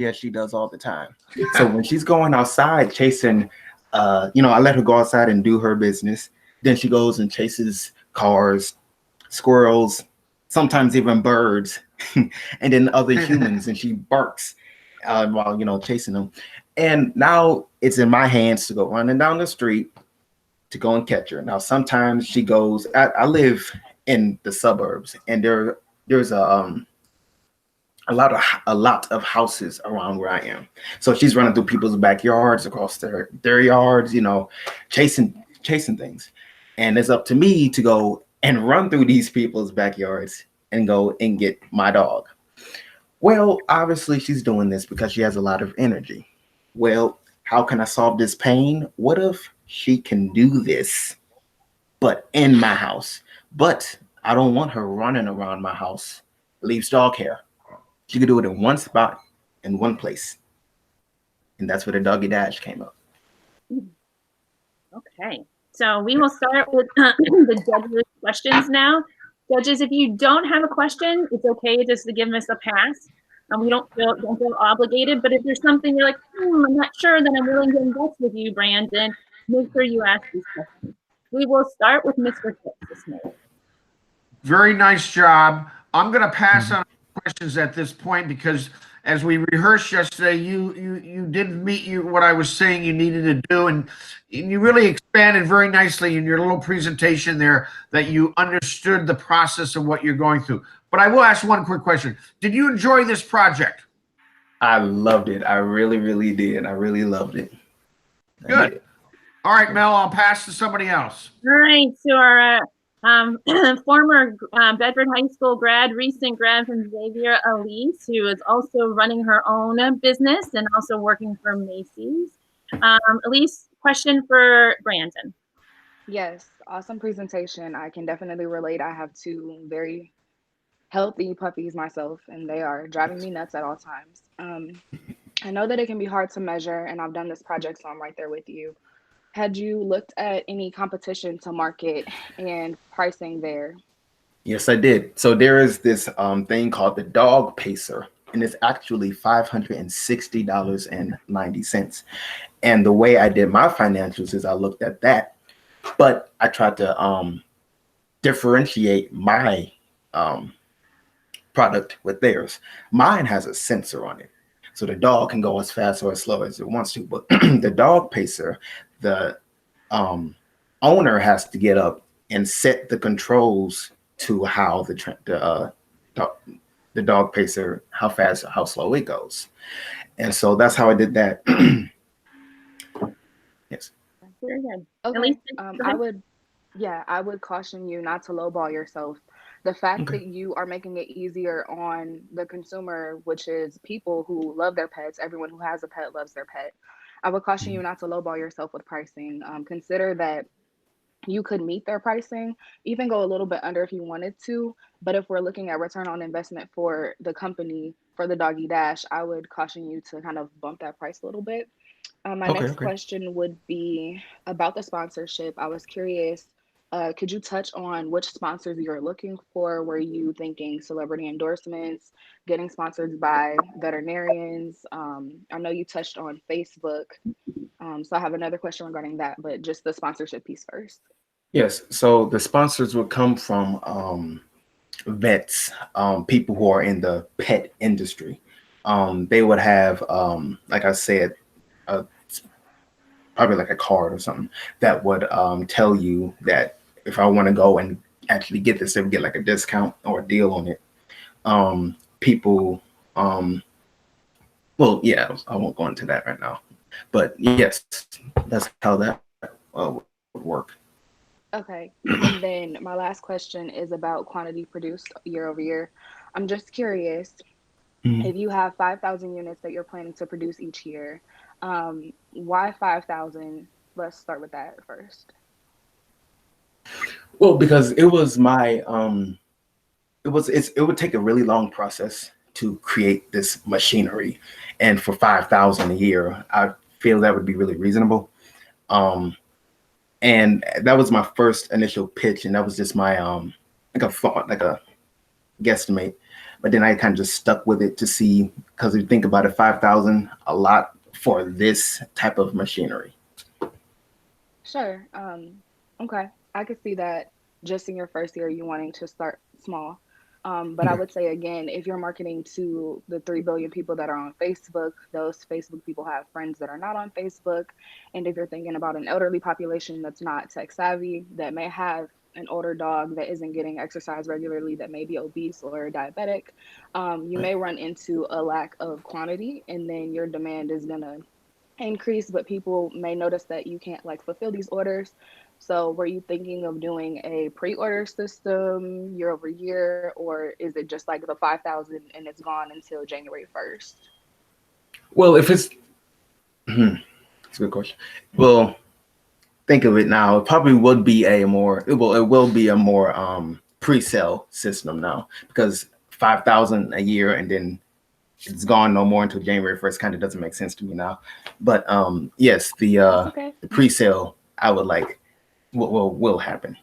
Yeah, she does all the time. So when she's going outside chasing, I let her go outside and do her business. Then she goes and chases cars, squirrels, sometimes even birds, and then other humans, and she barks while chasing them. And now it's in my hands to go running down the street to go and catch her. Now sometimes she goes. I live in the suburbs, and there's a lot of houses around where I am. So she's running through people's backyards, across their yards, chasing things. And it's up to me to go and run through these people's backyards and go and get my dog. Well, obviously she's doing this because she has a lot of energy. Well, how can I solve this pain? What if she can do this, but in my house? But I don't want her running around my house, leaves dog hair. She could do it in one spot, in one place. And that's where the doggy dash came up. Okay. So we will start with the judges' questions now. Judges, if you don't have a question, it's okay just to give us a pass. We don't feel obligated, but if there's something you're like, I'm not sure, then I'm willing to invest with you, Brandon. Make sure you ask these questions. We will start with Mr. Phipps this morning. Very nice job. I'm going to pass on questions at this point because as we rehearsed yesterday, you did meet what I was saying you needed to do, and you really expanded very nicely in your little presentation there that you understood the process of what you're going through. But I will ask one quick question. Did you enjoy this project? I loved it. I really, really did. I really loved it. Good. All right, Mel, I'll pass to somebody else. All right. So our former Bedford High School grad, recent grad from Xavier, Elise, who is also running her own business and also working for Macy's. Elise, question for Brandon. Yes, awesome presentation. I can definitely relate. I have two very healthy puppies myself, and they are driving me nuts at all times. I know that it can be hard to measure, and I've done this project, so I'm right there with you. Had you looked at any competition to market and pricing there? Yes, I did. So there is this thing called the Dog Pacer, and it's actually $560.90. And the way I did my financials is I looked at that, but I tried to differentiate my product with theirs. Mine has a sensor on it, so the dog can go as fast or as slow as it wants to. But the Dog Pacer, the owner has to get up and set the controls to how the Dog Pacer, how fast, how slow it goes. And so that's how I did that. Yes. Very good. Okay. I would caution you not to lowball yourself. The fact that you are making it easier on the consumer, which is people who love their pets, everyone who has a pet loves their pet. I would caution you not to lowball yourself with pricing. Consider that you could meet their pricing, even go a little bit under if you wanted to. But if we're looking at return on investment for the company, for the Doggy Dash, I would caution you to kind of bump that price a little bit. My next question would be about the sponsorship. I was curious, could you touch on which sponsors you're looking for? Were you thinking celebrity endorsements, getting sponsored by veterinarians? I know you touched on Facebook. So I have another question regarding that, but just the sponsorship piece first. Yes. So the sponsors would come from vets, people who are in the pet industry. They would have, like I said, probably like a card or something that would tell you that if I want to go and actually get this, they would get like a discount or a deal on it. People, well, yeah, I won't go into that right now, but yes, that's how that would work. Okay. And then my last question is about quantity produced year over year. I'm just curious, if you have 5,000 units that you're planning to produce each year, why 5,000? Let's start with that first. Well, because it was my it would take a really long process to create this machinery, and for 5,000 a year, I feel that would be really reasonable. And that was my first initial pitch, and that was just my like a thought, like a guesstimate. but then I kind of just stuck with it to see, because if you think about it, 5,000 a lot for this type of machinery. Sure. Okay. I could see that just in your first year, you wanting to start small. But I would say again, if you're marketing to the 3 billion people that are on Facebook, those Facebook people have friends that are not on Facebook. And if you're thinking about an elderly population that's not tech savvy, that may have an older dog that isn't getting exercise regularly, that may be obese or diabetic, you may run into a lack of quantity, and then your demand is going to increase, but people may notice that you can't like fulfill these orders. So were you thinking of doing a pre-order system year over year, or is it just like the 5,000 and it's gone until January 1st? Well, if it's, that's a good question. Well, think of it now. It probably would be a more, it will be a more pre-sale system now, because 5,000 a year and then it's gone no more until January 1st kind of doesn't make sense to me now. But yes, Okay. the pre-sale I would like will happen.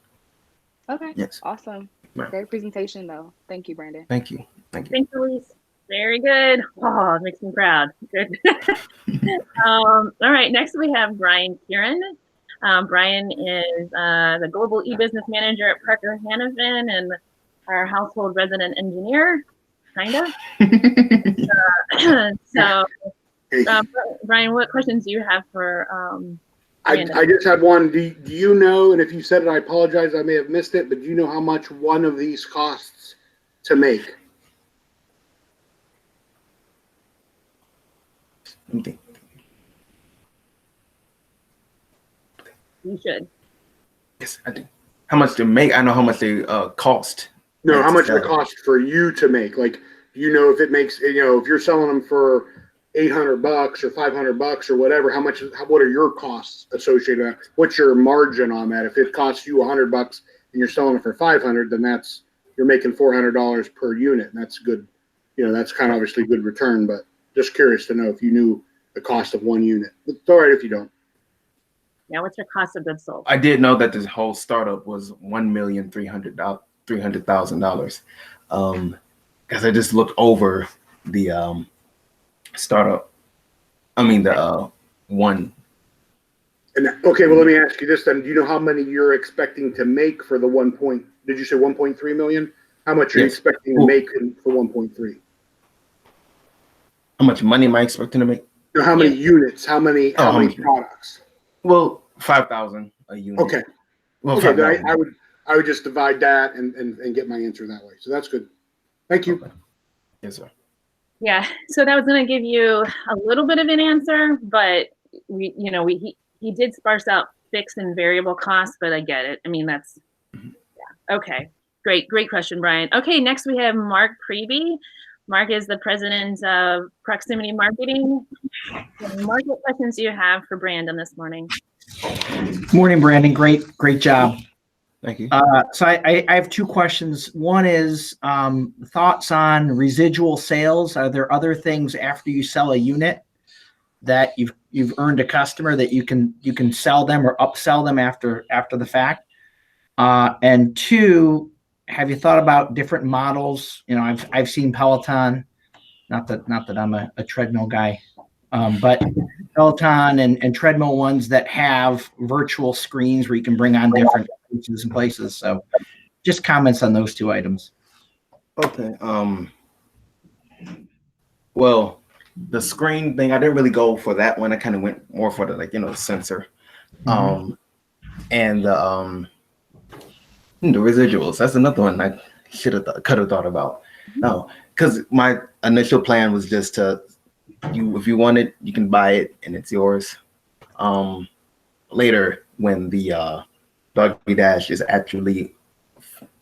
Okay. Yes. Awesome. Right. Great presentation though. Thank you, Brandon. Thank you. Thank you. Thanks, Elise. Very good. Oh, it makes me proud. Good. All right. Next, we have Brian Kieran. Brian is the Global E-Business Manager at Parker Hannifin and our household resident engineer, kind of. So, Brian, what questions do you have for I just have one. Do you know, and if you said it, I apologize, I may have missed it, but do you know how much one of these costs to make? Okay. You should. Yes, I do. How much to make? I know how much they cost. No, how much to it cost for you to make? Like, do you know if it makes, if you're selling them for $800 or $500 or whatever, what are your costs associated with that? What's your margin on that? If it costs you $100 and you're selling it for 500, then you're making $400 per unit, and that's good. That's kind of obviously good return, but just curious to know if you knew the cost of one unit. It's all right if you don't. Yeah, what's your cost of goods sold? I did know that this whole startup was $1,300,000. Because I just looked over the startup. I mean the one. And okay, well, let me ask you this then. Do you know how many you're expecting to make for the did you say 1.3 million? How much are you expecting to make for 1.3? How much money am I expecting to make? No, how many units? How many products? Well, 5,000 a unit. Okay. Well, okay, then I would just divide that and get my answer that way. So that's good. Thank you. Okay. Yes, sir. Yeah, so that was going to give you a little bit of an answer, but he did sparse out fixed and variable costs, but I get it. I mean, that's okay. Great question, Brian. Okay, next we have Mark Preby. Mark is the president of Proximity Marketing. Mark, what questions do you have for Brandon this morning? Morning, Brandon. Great job. Thank you. So I have two questions. One is thoughts on residual sales. Are there other things after you sell a unit that you've earned a customer that you can sell them or upsell them after the fact? And two, have you thought about different models? I've seen Peloton, not that I'm a treadmill guy, but Peloton and treadmill ones that have virtual screens where you can bring on different features and places. So just comments on those two items. Okay. Well, the screen thing, I didn't really go for that one. I kind of went more for the sensor. And the residuals. That's another one I could have thought about. No, because my initial plan was just to if you want it, you can buy it and it's yours. Later, when the Doggy Dash is actually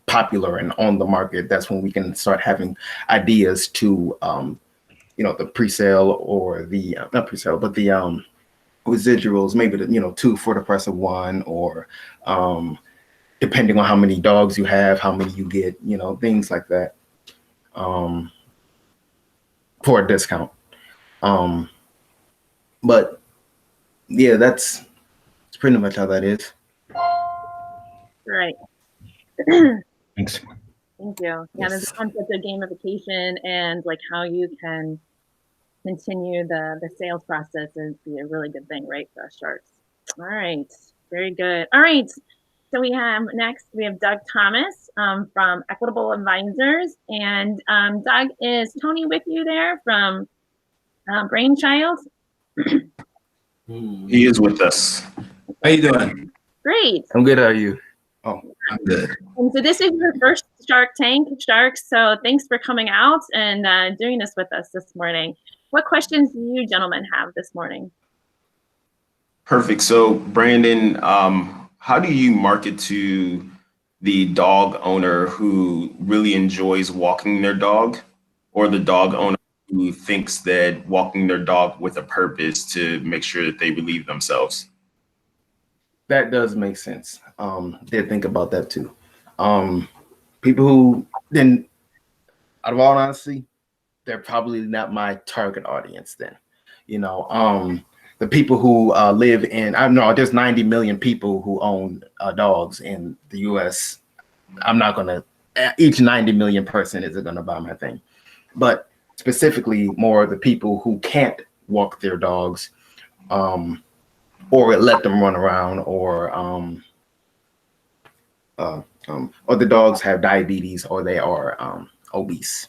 popular and on the market, that's when we can start having ideas to the pre-sale or the not pre-sale, but the residuals, maybe the 2 for the price of 1, or depending on how many dogs you have, how many you get, things like that, for a discount. But yeah, that's pretty much how that is. Right. Thanks. Thank you. Yeah, there's Yes. a concept of gamification and like how you can continue the sales process is be a really good thing, right, for us sharks. All right, very good. All right, so we have Doug Thomas from Equitable Advisors, and Doug, is Tony with you there from Brainchild? He is with us. How you doing? Great. I'm good. How are you? I'm good. And so this is your first Shark Tank, Sharks. So thanks for coming out and doing this with us this morning. What questions do you gentlemen have this morning? Perfect. So, Brandon, how do you market to the dog owner who really enjoys walking their dog, or the dog owner who thinks that walking their dog with a purpose to make sure that they relieve themselves? That does make sense. Did think about that too. People who then, out of all honesty, they're probably not my target audience then. You know, the people who live in, I don't know, there's 90 million people who own dogs in the US. I'm not gonna, each 90 million person isn't gonna buy my thing. But specifically more the people who can't walk their dogs, or let them run around, or the dogs have diabetes, or they are obese.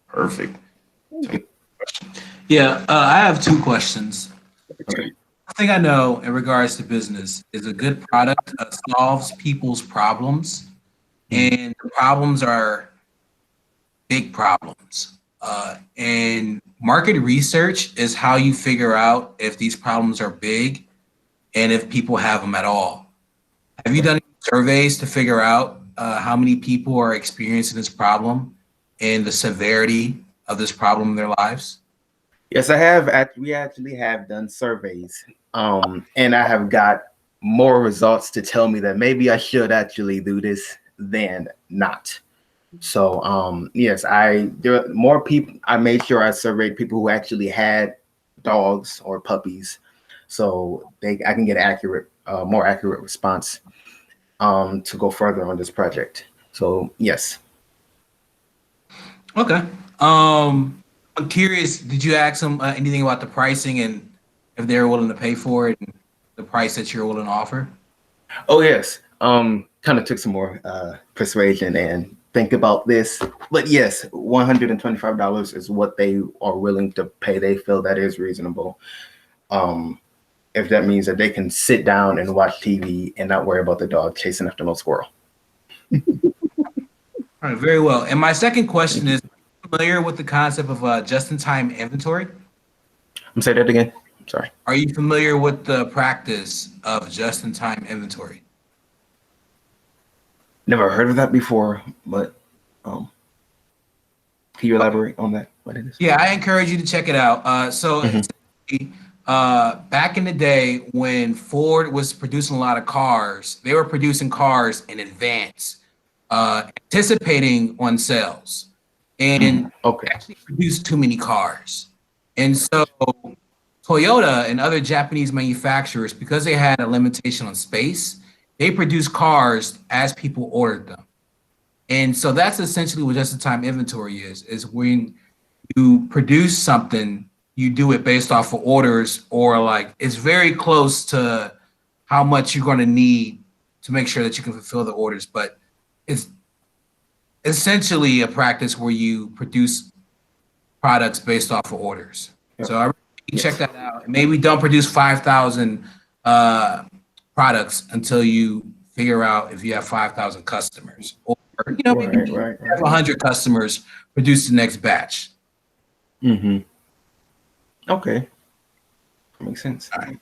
Perfect. Yeah, I have two questions. Okay. One thing I know in regards to business is a good product solves people's problems, and the problems are big problems. And market research is how you figure out if these problems are big and if people have them at all. Have you done any surveys to figure out how many people are experiencing this problem and the severity of this problem in their lives? Yes, I have. We actually have done surveys, and I have got more results to tell me that maybe I should actually do this than not. So, yes, there are more people. I made sure I surveyed people who actually had dogs or puppies, so I can get more accurate response to go further on this project. So, yes. Okay. I'm curious, did you ask them anything about the pricing and if they're willing to pay for it and the price that you're willing to offer? Oh, yes. Kind of took some more persuasion and think about this. But yes, $125 is what they are willing to pay. They feel that is reasonable. If that means that they can sit down and watch TV and not worry about the dog chasing after no squirrel. All right, very well. And my second question is, familiar with the concept of just-in-time inventory? I'm saying that again. Sorry. Are you familiar with the practice of just-in-time inventory? Never heard of that before, but can you elaborate on that? What it is? Yeah, I encourage you to check it out. Back in the day when Ford was producing a lot of cars, they were producing cars in advance, anticipating on sales, and actually produced too many cars. And so Toyota and other Japanese manufacturers, because they had a limitation on space, they produced cars as people ordered them. And so that's essentially what just-in-time inventory is when you produce something, you do it based off of orders, or like it's very close to how much you're going to need to make sure that you can fulfill the orders. But it's essentially a practice where you produce products based off of orders. Yep. So I really check that out. Maybe don't produce 5,000 products until you figure out if you have 5,000 customers, or maybe Right. you have 100 customers, produce the next batch. Mm-hmm. Okay. Makes sense. All right.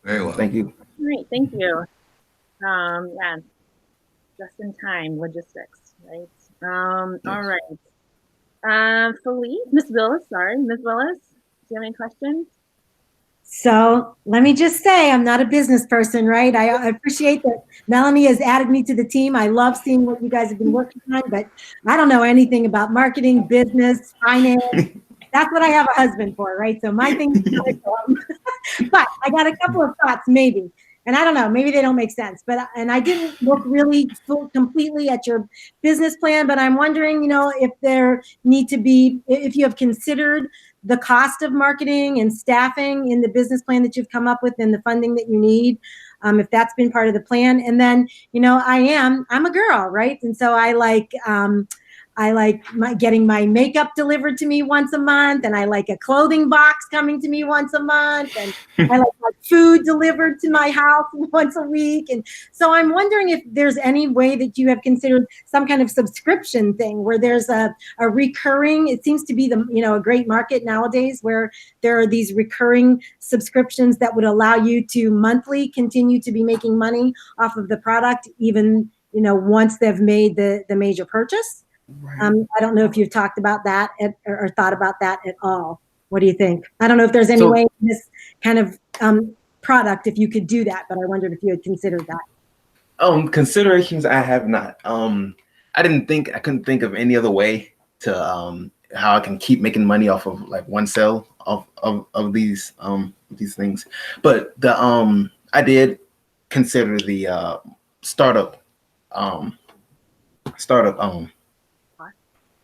Very well. Thank you. Great, thank you. Yeah, just in time logistics, right? All right. Felice, Miss Willis, Miss Willis, do you have any questions? So let me just say, I'm not a business person, right? I appreciate that Melanie has added me to the team. I love seeing what you guys have been working on, but I don't know anything about marketing, business, finance. That's what I have a husband for, right? So my thing is, but I got a couple of thoughts maybe. and I don't know, maybe they don't make sense, but, and I didn't look really completely at your business plan, but I'm wondering, you know, if there need to be, if you have considered the cost of marketing and staffing in the business plan that you've come up with and the funding that you need, if that's been part of the plan. And then, you know, I'm a girl, right? And so I like getting my makeup delivered to me once a month, and I like a clothing box coming to me once a month, and I like my food delivered to my house once a week. And so I'm wondering if there's any way that you have considered some kind of subscription thing where there's a recurring, it seems to be a great market nowadays where there are these recurring subscriptions that would allow you to monthly continue to be making money off of the product, even, once they've made the major purchase. Right. I don't know if you've talked about that or thought about that at all. What do you think? I don't know if there's any way in this kind of product if you could do that, but I wondered if you had considered that. Considerations I have not. I couldn't think of any other way to how I can keep making money off of like one sale of these things. But I did consider the startup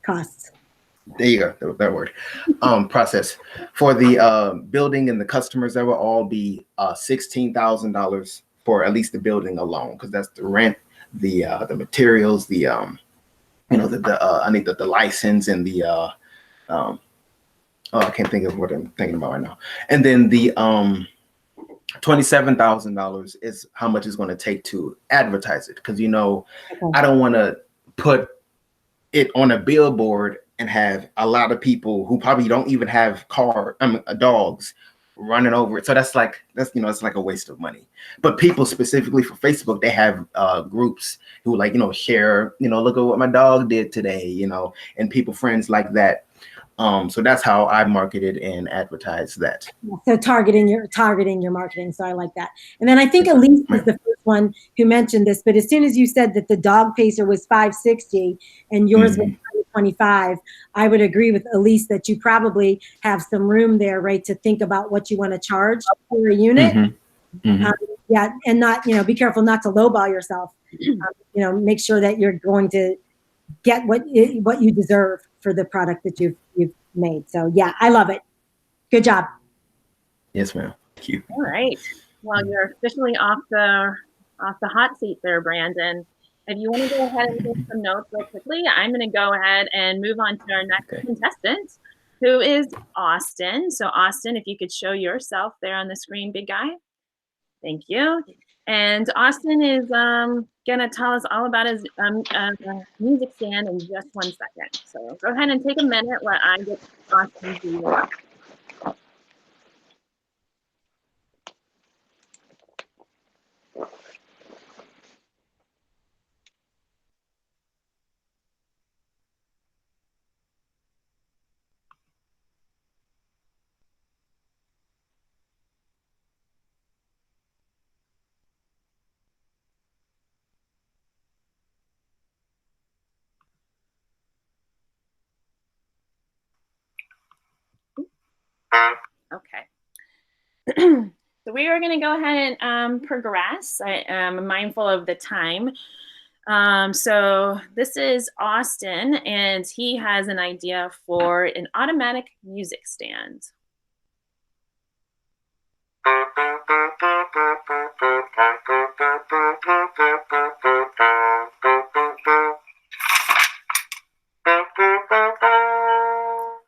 costs. There you go, that word. Process for the building and the customers, that will all be $16,000 for at least the building alone, because that's the rent, the materials, I need the license and the I can't think of what I'm thinking about right now. And then the $27,000 is how much it's going to take to advertise it, because I don't want to put it on a billboard and have a lot of people who probably don't even have dogs running over it. So it's like a waste of money. But people specifically for Facebook, they have groups who share, look at what my dog did today, and people, friends like that. So that's how I marketed and advertised that. So targeting your marketing. So I like that. And then I think Elise was the first one who mentioned this, but as soon as you said that the dog pacer was $560 and yours was $25, I would agree with Elise that you probably have some room there, right, to think about what you want to charge for a unit. And not, be careful not to lowball yourself. Make sure that you're going to get what you deserve for the product that you've made. So yeah, I love it. Good job. Yes, ma'am. Thank you. All right. Well, you're officially off the hot seat there, Brandon. If you want to go ahead and give some notes real quickly, I'm going to go ahead and move on to our next contestant, who is Austin. So Austin, if you could show yourself there on the screen, big guy. Thank you. And Austin is going to tell us all about his music stand in just 1 second. So go ahead and take a minute while I get Austin to you. Okay. So we are going to go ahead and progress. I am mindful of the time. So this is Austin, and he has an idea for an automatic music stand.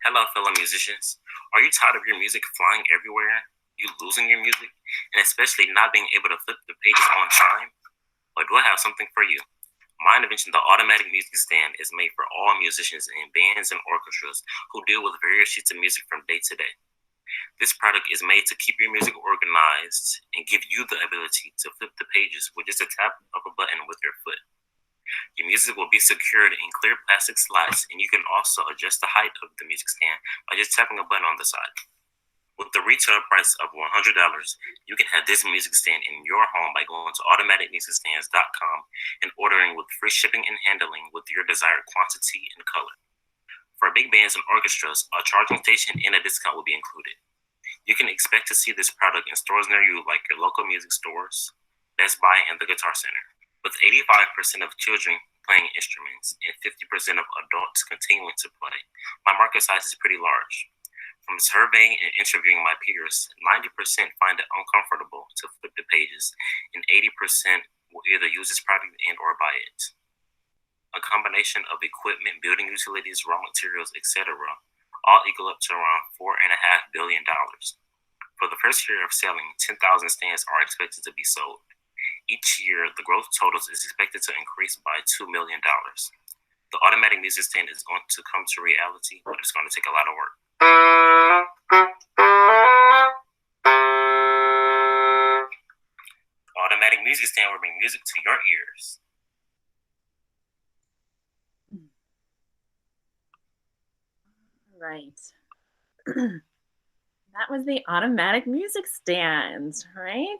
Hello, fellow musicians. Are you tired of your music flying everywhere? You losing your music? And especially not being able to flip the pages on time? Well, do I have something for you? My invention, the automatic music stand, is made for all musicians in bands and orchestras who deal with various sheets of music from day to day. This product is made to keep your music organized and give you the ability to flip the pages with just a tap of a button with your foot. Your music will be secured in clear plastic slots, and you can also adjust the height of the music stand by just tapping a button on the side. With the retail price of $100, you can have this music stand in your home by going to automaticmusicstands.com and ordering with free shipping and handling with your desired quantity and color. For big bands and orchestras, a charging station and a discount will be included. You can expect to see this product in stores near you, like your local music stores, Best Buy, and the Guitar Center. With 85% of children playing instruments and 50% of adults continuing to play, my market size is pretty large. From surveying and interviewing my peers, 90% find it uncomfortable to flip the pages, and 80% will either use this product and or buy it. A combination of equipment, building utilities, raw materials, etc., all equal up to around $4.5 billion. For the first year of selling, 10,000 stands are expected to be sold. Each year, the growth totals is expected to increase by $2 million. The automatic music stand is going to come to reality, but it's going to take a lot of work. Automatic music stand will bring music to your ears. Right. That was the automatic music stand, right?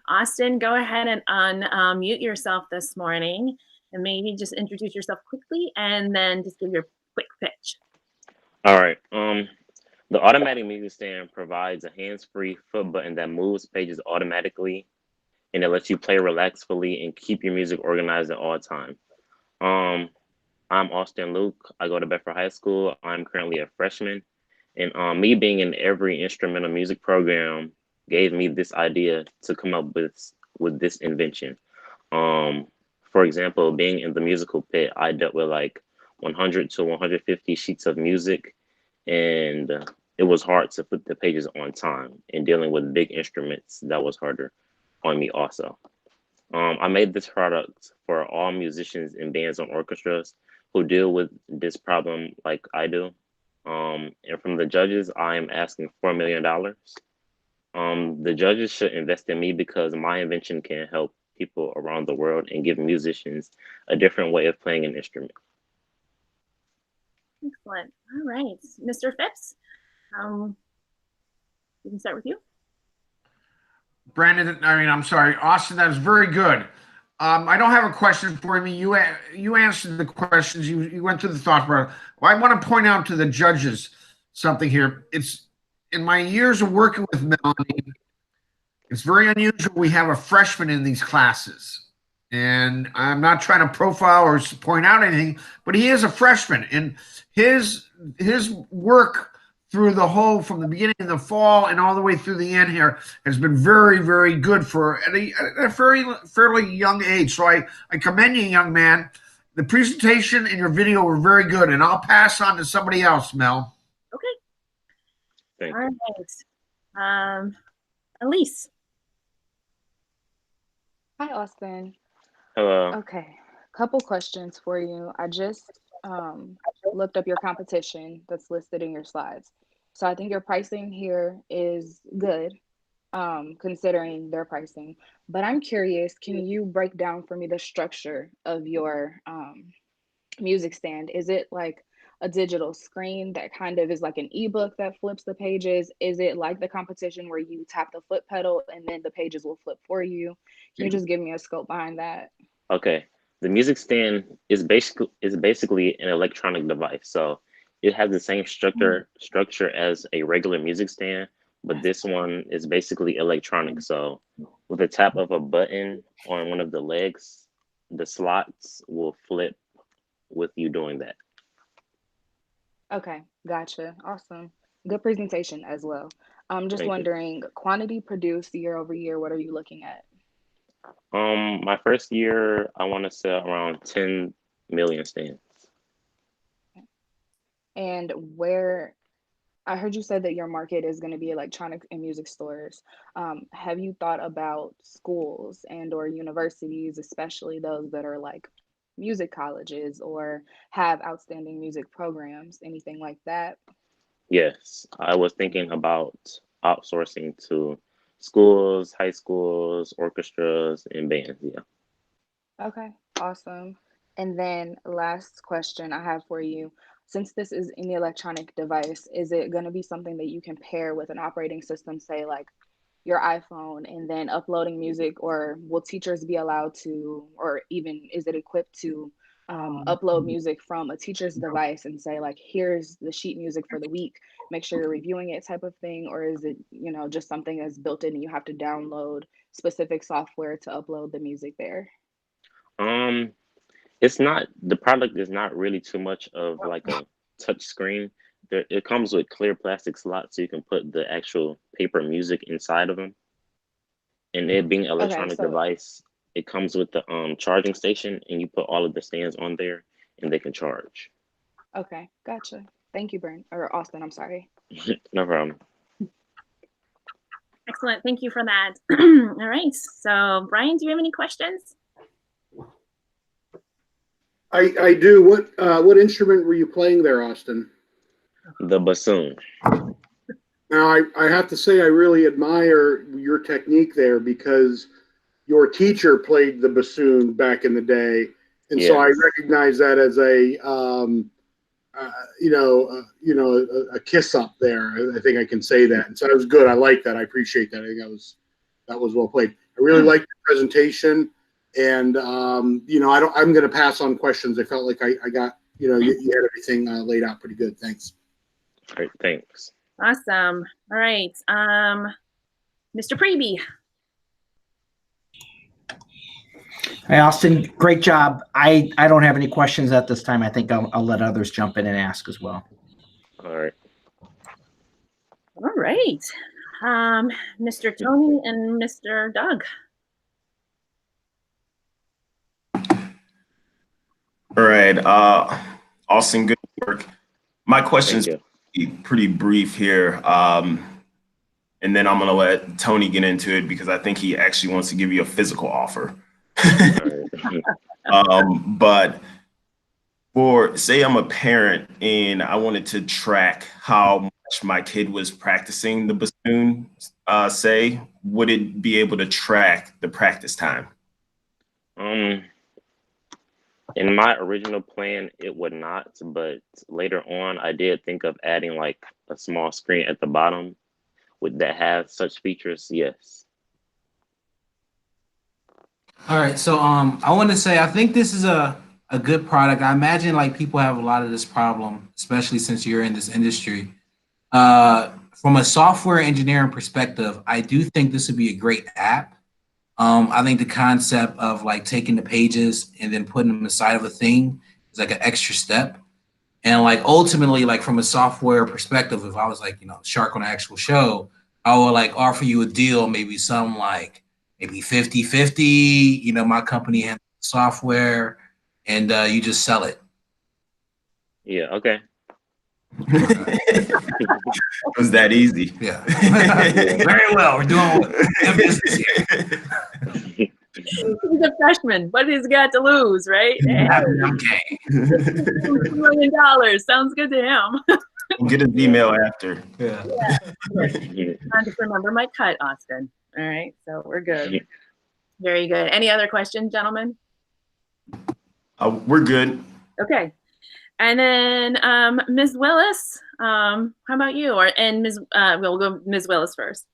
Austin, go ahead and unmute yourself this morning and maybe just introduce yourself quickly and then just give your quick pitch. All right. The automatic music stand provides a hands-free foot button that moves pages automatically, and it lets you play relaxfully and keep your music organized at all times. I'm Austin Luke. I go to Bedford High School. I'm currently a freshman. And me being in every instrumental music program gave me this idea to come up with this invention. For example, being in the musical pit, I dealt with like 100 to 150 sheets of music, and it was hard to flip the pages on time. And dealing with big instruments, that was harder on me also. I made this product for all musicians in bands and orchestras who deal with this problem like I do. And from the judges, I am asking $4 million. The judges should invest in me because my invention can help people around the world and give musicians a different way of playing an instrument. Excellent. All right. Mr. Phipps, we can start with you. Brandon, I'm sorry, Austin, that was very good. I don't have a question for you. You answered the questions. You went through the thought process. Well, I want to point out to the judges something here. It's in my years of working with Melanie, it's very unusual we have a freshman in these classes. And I'm not trying to profile or point out anything, but he is a freshman. And his work through the whole, from the beginning of the fall and all the way through the end here, has been very, very good for at a fairly young age. So I commend you, young man. The presentation and your video were very good, and I'll pass on to somebody else, Mel. Okay. All right. Elise. Hi, Austin. Hello. Okay, couple questions for you. I just looked up your competition that's listed in your slides. So I think your pricing here is good, considering their pricing. But I'm curious, can you break down for me the structure of your music stand? Is it like a digital screen that kind of is like an ebook that flips the pages? Is it like the competition where you tap the foot pedal and then the pages will flip for you? Can you just give me a scope behind that? Okay. The music stand is basically an electronic device. So it has the same structure as a regular music stand, but this one is basically electronic. So with a tap of a button on one of the legs, the slots will flip with you doing that. Okay, gotcha. Awesome. Good presentation as well. I'm just wondering, quantity produced year over year, what are you looking at? My first year, I want to sell around 10 million stands. And where, I heard you said that your market is going to be electronic and music stores. Have you thought about schools and or universities, especially those that are like music colleges or have outstanding music programs, anything like that? Yes, I was thinking about outsourcing to schools, high schools, orchestras, and bands. Yeah. Okay, awesome. And then last question I have for you. Since this is an electronic device, is it going to be something that you can pair with an operating system, say like your iPhone, and then uploading music, or will teachers be allowed to, or even is it equipped to upload music from a teacher's device and say like, here's the sheet music for the week, make sure you're reviewing it type of thing? Or is it, just something that's built in and you have to download specific software to upload the music there? It's not, the product is not really too much of like a touch screen. It comes with clear plastic slots so you can put the actual paper music inside of them. And it being an electronic device, it comes with the charging station, and you put all of the stands on there and they can charge. Okay, gotcha. Thank you, Austin, I'm sorry. No problem. Excellent, thank you for that. All right, so Brian, do you have any questions? I do. What instrument were you playing there, Austin? The bassoon. Now, I have to say I really admire your technique there, because your teacher played the bassoon back in the day, and so I recognize that as a a kiss up there. I think I can say that, and so that was good. I like that. I appreciate that. I think that was well played. I really liked the presentation, and I'm going to pass on questions. I felt like I got you had everything laid out pretty good. Thanks. Great, thanks. Awesome. All right, Mr. Preby. Hey, Austin, great job. I don't have any questions at this time. I think I'll let others jump in and ask as well. All right. All right. Mr. Tony and Mr. Doug. All right. Austin, good work. My question's pretty brief here. And then I'm going to let Tony get into it, because I think he actually wants to give you a physical offer. But say I'm a parent and I wanted to track how much my kid was practicing the bassoon, would it be able to track the practice time? In my original plan, it would not, but later on, I did think of adding like a small screen at the bottom that has such features. Yes. All right, so I want to say I think this is a good product. I imagine like people have a lot of this problem, especially since you're in this industry. From a software engineering perspective, I do think this would be a great app. I think the concept of like taking the pages and then putting them inside of a thing is like an extra step. And like ultimately, like from a software perspective, if I was like, Shark on an actual show, I would like offer you a deal, maybe some like maybe 50-50, my company has software and you just sell it. Yeah, okay. It was that easy. Yeah. Very well. We're doing business here. He's a freshman. What has he got to lose, right? Okay. $2 million. Sounds good to him. We'll get his email after. Yeah. I just remember my cut, Austin. All right, so we're good. Very good. Any other questions, gentlemen? We're good. Okay. And then Ms. Willis, how about you? We'll go Ms. Willis first.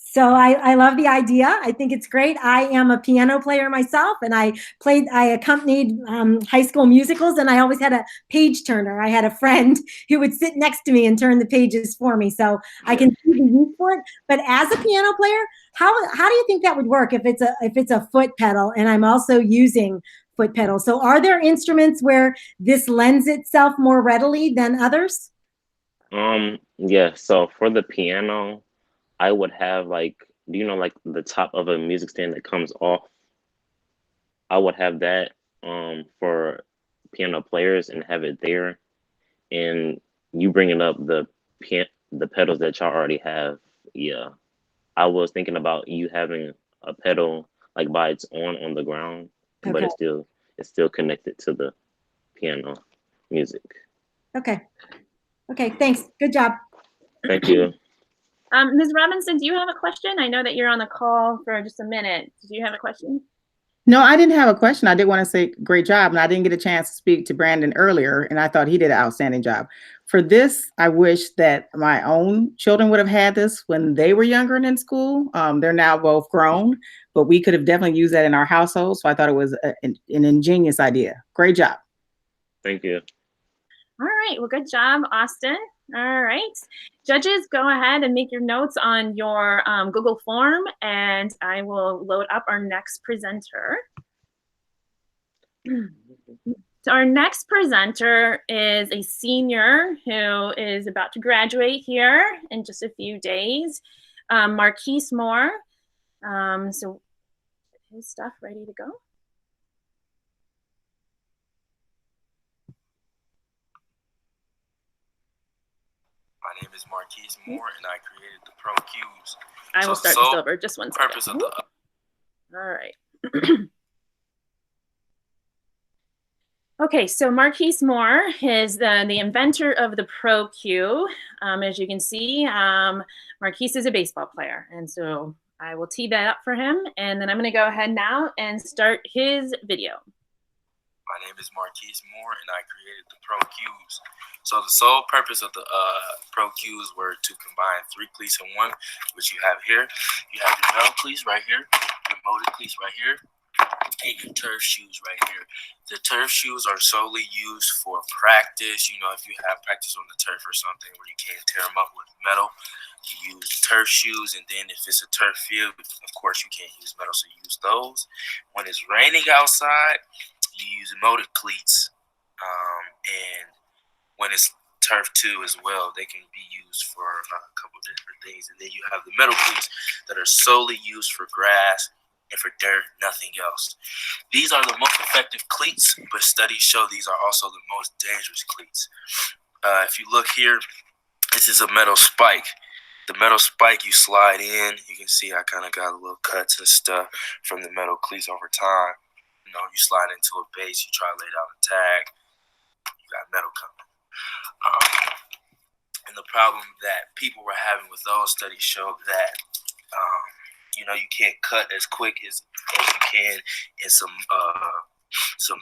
So I love the idea. I think it's great. I am a piano player myself, and I accompanied high school musicals, and I always had a page turner. I had a friend who would sit next to me and turn the pages for me. So I can see the use for it. But as a piano player, how do you think that would work if it's a foot pedal and I'm also using foot pedal? So are there instruments where this lends itself more readily than others? Yeah, so for the piano, I would have like the top of a music stand that comes off? I would have that for piano players and have it there. And you bringing up the pedals that y'all already have. Yeah, I was thinking about you having a pedal like by its own on the ground, but it's still connected to the piano music. Okay, thanks. Good job. Thank you. Ms. Robinson, do you have a question? I know that you're on the call for just a minute. Do you have a question? No, I didn't have a question. I did want to say great job, and I didn't get a chance to speak to Brandon earlier, and I thought he did an outstanding job. For this, I wish that my own children would have had this when they were younger and in school. They're now both grown, but we could have definitely used that in our household. So I thought it was an ingenious idea. Great job. Thank you. All right. Well, good job, Austin. All right. Judges, go ahead and make your notes on your Google form, and I will load up our next presenter. So our next presenter is a senior who is about to graduate here in just a few days, Marquise Moore. So his stuff ready to go. My name is Marquise Moore, and I created the Pro Cubes. I will start this over. Just one second. Purpose of the All right. Okay, so Marquise Moore is the inventor of the Pro Cue. As you can see, Marquise is a baseball player, and so I will tee that up for him, and then I'm going to go ahead now and start his video. My name is Marquise Moore, and I created the Pro Cubes. So the sole purpose of the Pro Cubes were to combine 3 cleats in one, which you have here. You have your metal cleats right here, your molded cleats right here, and your turf shoes right here. The turf shoes are solely used for practice. You know, if you have practice on the turf or something where you can't tear them up with metal, you use turf shoes. And then if it's a turf field, of course you can't use metal, so you use those. When it's raining outside, you use molded cleats. And when it's turf too as well, they can be used for a couple different things. And then you have the metal cleats that are solely used for grass and for dirt, nothing else. These are the most effective cleats, but studies show these are also the most dangerous cleats. If you look here, this is a metal spike. The metal spike you slide in, you can see I kind of got little cuts and stuff from the metal cleats over time. You know, you slide into a base, you try to lay down a tag, you got metal coming. And the problem that people were having with those studies showed that you know, you can't cut as quick as you can in some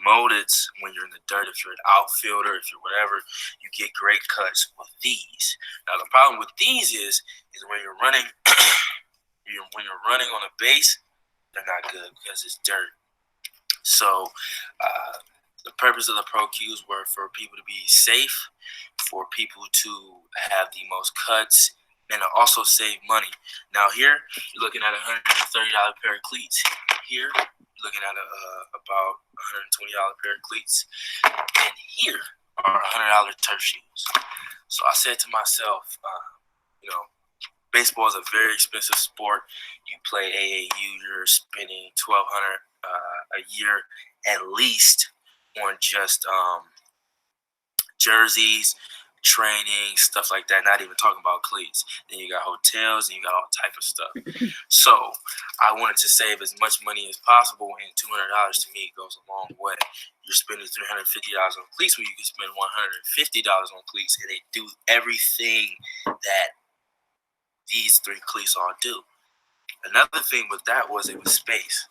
moldeds when you're in the dirt. If you're an outfielder, if you're whatever, you get great cuts with these. Now the problem with these is when you're running when you're running on a base, they're not good because it's dirt. So the purpose of the Pro Cubes were for people to be safe, for people to have the most cuts, and to also save money. Now here, you're looking at a $130 pair of cleats. Here, you're looking at about $120 pair of cleats. And here are $100 turf shoes. So I said to myself, you know, baseball is a very expensive sport. You play AAU, you're spending $1,200 a year at least on just jerseys, training, stuff like that, not even talking about cleats. Then you got hotels and you got all type of stuff. So I wanted to save as much money as possible, and $200 to me goes a long way. You're spending $350 on cleats when you can spend $150 on cleats, and they do everything that these 3 cleats all do. Another thing with that was it was space.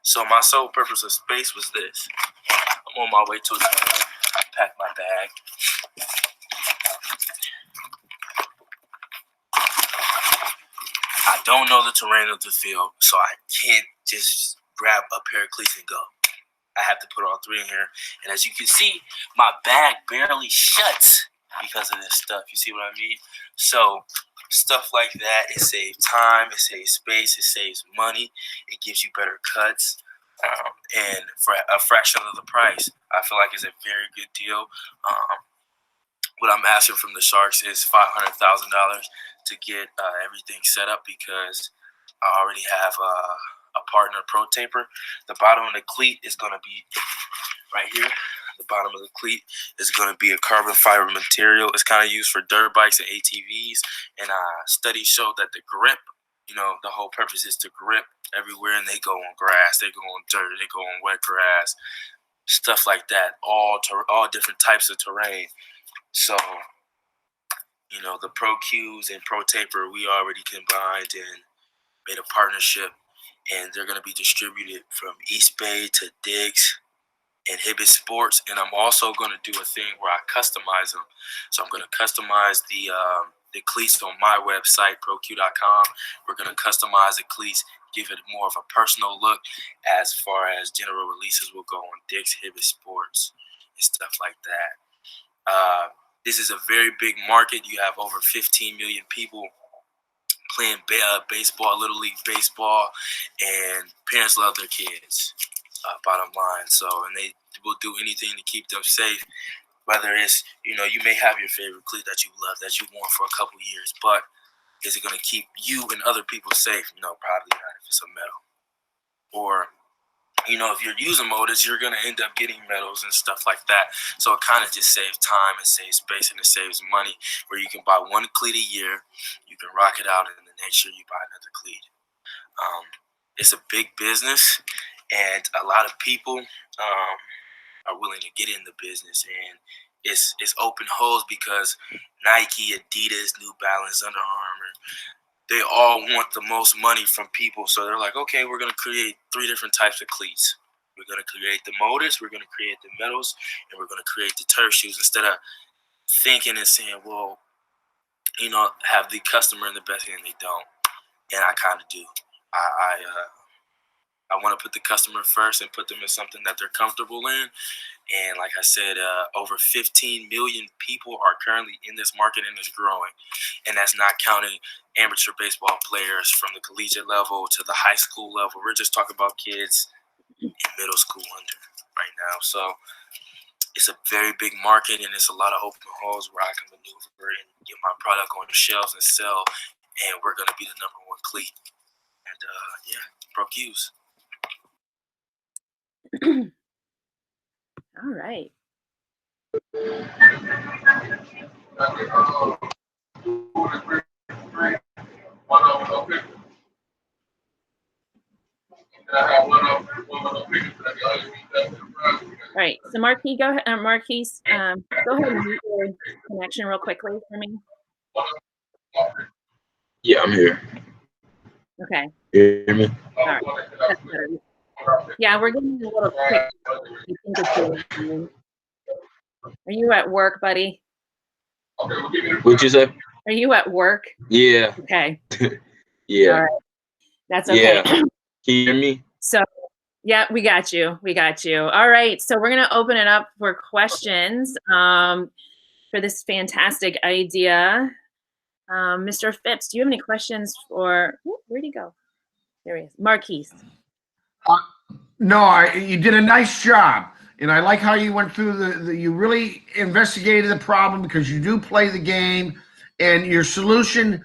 So my sole purpose of space was this. I'm on my way to a tournament. I packed my bag. I don't know the terrain of the field, so I can't just grab a pair of cleats and go. I have to put all 3 in here. And as you can see, my bag barely shuts because of this stuff. You see what I mean? So stuff like that, it saves time, it saves space, it saves money, it gives you better cuts. And for a fraction of the price, I feel like it's a very good deal. What I'm asking from the Sharks is $500,000 to get everything set up, because I already have a partner Pro Taper. The bottom of the cleat is going to be right here. The bottom of the cleat is going to be a carbon fiber material. It's kind of used for dirt bikes and ATVs. And studies show that the grip, you know, the whole purpose is to grip everywhere, and they go on grass, they go on dirt, they go on wet grass, stuff like that, all different types of terrain. So, you know, the Pro Cubes and Pro Taper, we already combined and made a partnership, and they're going to be distributed from East Bay to Diggs and Hibbett Sports. And I'm also going to do a thing where I customize them. So I'm going to customize the cleats on my website, ProCue.com. We're going to customize the cleats, give it more of a personal look as far as general releases will go on Dick's, Hibbett Sports, and stuff like that. This is a very big market. You have over 15 million people playing baseball, Little League baseball, and parents love their kids, bottom line. So, and they will do anything to keep them safe, whether it's, you may have your favorite cleat that you love, that you worn for a couple years, but is it going to keep you and other people safe? No, probably not if it's a metal. Or, if you're using motors, you're going to end up getting metals and stuff like that. So it kind of just saves time, it saves space, and it saves money, where you can buy one cleat a year, you can rock it out, and then the next year you buy another cleat. It's a big business, and a lot of people are willing to get in the business, and it's open holes because Nike, Adidas, New Balance, Under Armour, they all want the most money from people. So they're like, okay, we're going to create 3 different types of cleats. We're going to create the motors, we're going to create the metals, and we're going to create the turf shoes, instead of thinking and saying, well, have the customer in the best hand. They don't. And I kind of do. I want to put the customer first and put them in something that they're comfortable in. And like I said, over 15 million people are currently in this market, and it's growing. And that's not counting amateur baseball players from the collegiate level to the high school level. We're just talking about kids in middle school under right now. So it's a very big market, and it's a lot of open holes where I can maneuver and get my product on the shelves and sell. And we're going to be the #1 cleat. And broke use. All right. All right. So Marquis, go ahead. Marquise, go ahead and mute your connection real quickly for me. Yeah, I'm here. Okay. You hear me? All right. That's better. Yeah, we're getting a little quick. Are you at work, buddy? What'd you say? Are you at work? Yeah. Okay. Yeah. All right. That's okay. Yeah. Can you hear me? So, yeah, we got you. We got you. All right. So we're going to open it up for questions for this fantastic idea. Mr. Phipps, do you have any questions for, where'd he go? There he is. Marquise. No, you did a nice job. And I like how you went through you really investigated the problem, because you do play the game, and your solution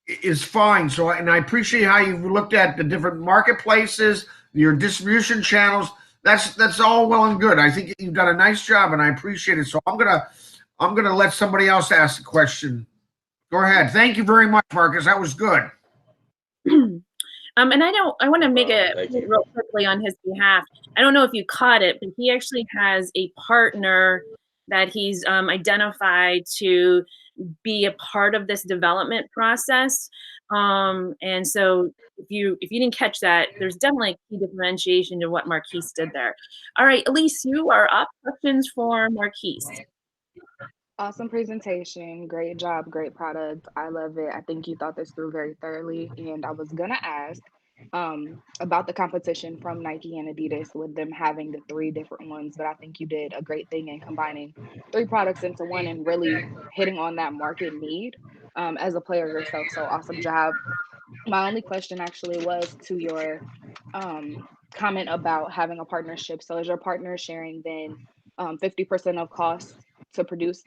is fine. So, and I appreciate how you've looked at the different marketplaces, your distribution channels. That's all well and good. I think you've done a nice job, and I appreciate it. So I'm gonna let somebody else ask the question. Go ahead. Thank you very much, Marcus. That was good. And I want to make it real quickly on his behalf. I don't know if you caught it, but he actually has a partner that he's identified to be a part of this development process. And so if you didn't catch that, there's definitely a key differentiation to what Marquise did there. All right, Elise, you are up. Questions for Marquise. Awesome presentation. Great job. Great product. I love it. I think you thought this through very thoroughly. And I was going to ask about the competition from Nike and Adidas with them having the 3 different ones. But I think you did a great thing in combining 3 products into one and really hitting on that market need as a player yourself. So awesome job. My only question actually was to your comment about having a partnership. So is your partner sharing then 50% of costs to produce?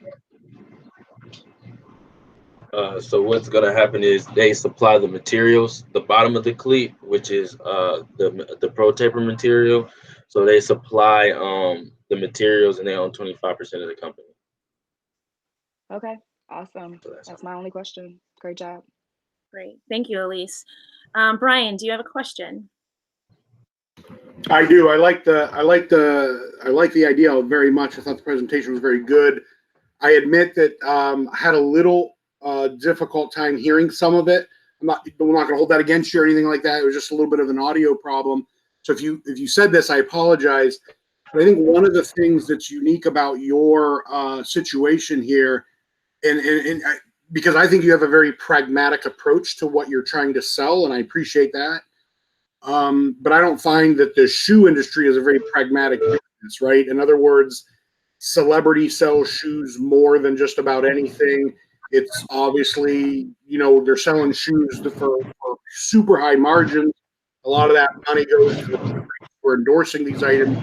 So what's gonna happen is they supply the materials, the bottom of the cleat, which is the Pro Taper material. So they supply the materials, and they own 25% of the company. Okay, awesome. That's my only question. Great job. Great, thank you, Elise. Brian, do you have a question? I do. I like the idea very much. I thought the presentation was very good. I admit that I had a little difficult time hearing some of it. I'm not going to hold that against you or anything like that. It was just a little bit of an audio problem. So if you said this, I apologize. But I think one of the things that's unique about your situation here, and because I think you have a very pragmatic approach to what you're trying to sell, and I appreciate that. But I don't find that the shoe industry is a very pragmatic business, right? In other words, celebrity sells shoes more than just about anything. It's obviously, they're selling shoes for super high margins. A lot of that money goes to the companies who are endorsing these items.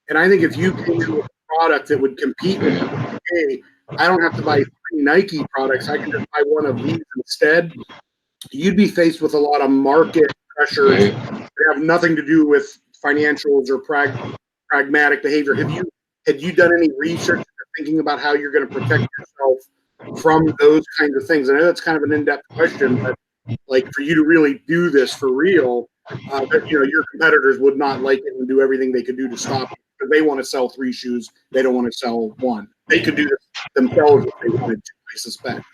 And I think if you came in with a product that would compete with, hey, I don't have to buy 3 Nike products, I can just buy one of these instead, you'd be faced with a lot of market pressures that have nothing to do with financials or pragmatic behavior. Had you done any research or thinking about how you're going to protect yourself from those kinds of things? I know that's kind of an in-depth question, but like for you to really do this for real, your competitors would not like it and do everything they could do to stop it, because they want to sell 3 shoes. They don't want to sell 1. They could do this themselves if they wanted to, I suspect.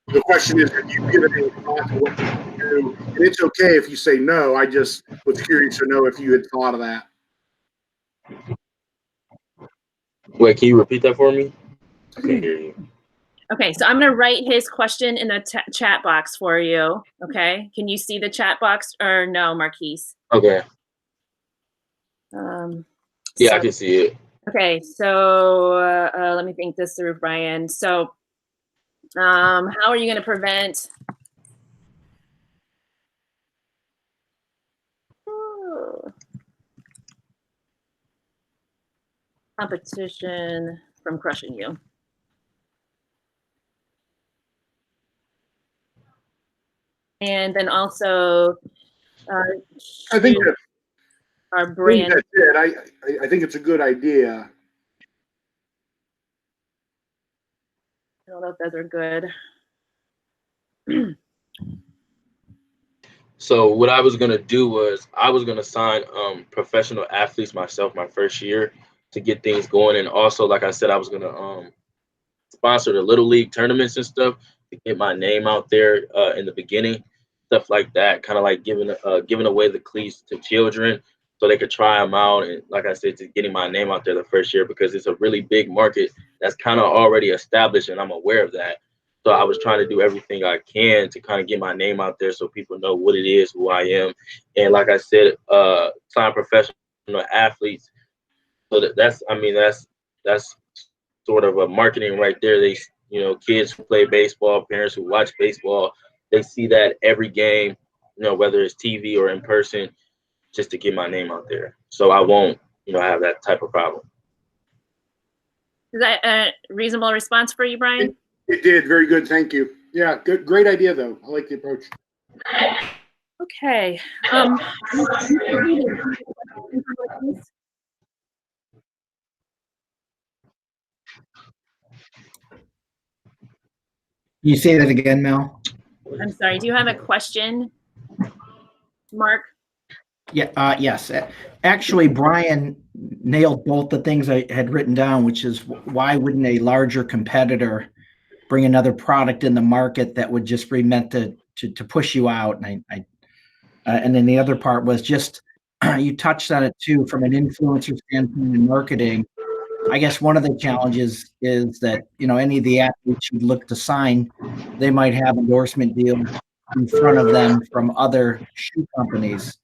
The question is, have you given any thought to what you do? And it's okay if you say no. I just was curious to know if you had thought of that. Wait, can you repeat that for me? I can't hear you. Okay, so I'm going to write his question in the chat box for you. Okay, can you see the chat box or no, Marquise? Okay. Yeah, I can see it. Okay, so let me think this through, Brian. So, how are you going to prevent? Competition from crushing you? And then also, I think our brand. that's it. I think it's a good idea. I don't know if those are good. So what I was gonna do was I was gonna sign professional athletes myself my first year to get things going, and also, like I said, I was gonna sponsor the little league tournaments and stuff to get my name out there in the beginning, stuff like that. Kind of like giving away the cleats to children so they could try them out, and like I said, just getting my name out there the first year, because it's a really big market that's kind of already established, and I'm aware of that. So I was trying to do everything I can to kind of get my name out there so people know what it is, who I am. And like I said, sign professional athletes. So that's sort of a marketing right there. They, kids who play baseball, parents who watch baseball, they see that every game, whether it's TV or in person, just to get my name out there. So I won't, have that type of problem. Is that a reasonable response for you, Brian? It did. Very good. Thank you. Yeah, good. Great idea, though. I like the approach. Okay. Can you say that again, Mel? I'm sorry. Do you have a question, Mark? Yeah. Yes. Actually, Brian nailed both the things I had written down, which is why wouldn't a larger competitor bring another product in the market that would just be meant to push you out? And then the other part was just you touched on it too, from an influencer standpoint in marketing. I guess one of the challenges is that any of the athletes you look to sign, they might have endorsement deals in front of them from other shoe companies.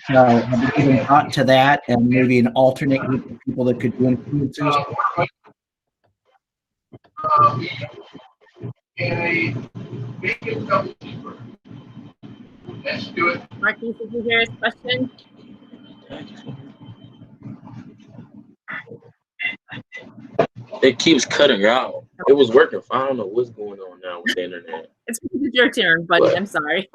So have you given thought to that, and maybe an alternate group of people that could do influencers? Let's do it. Marquise, did you hear his question? It keeps cutting out. It was working fine. I don't know what's going on now with the internet. It's your turn, buddy. I'm sorry.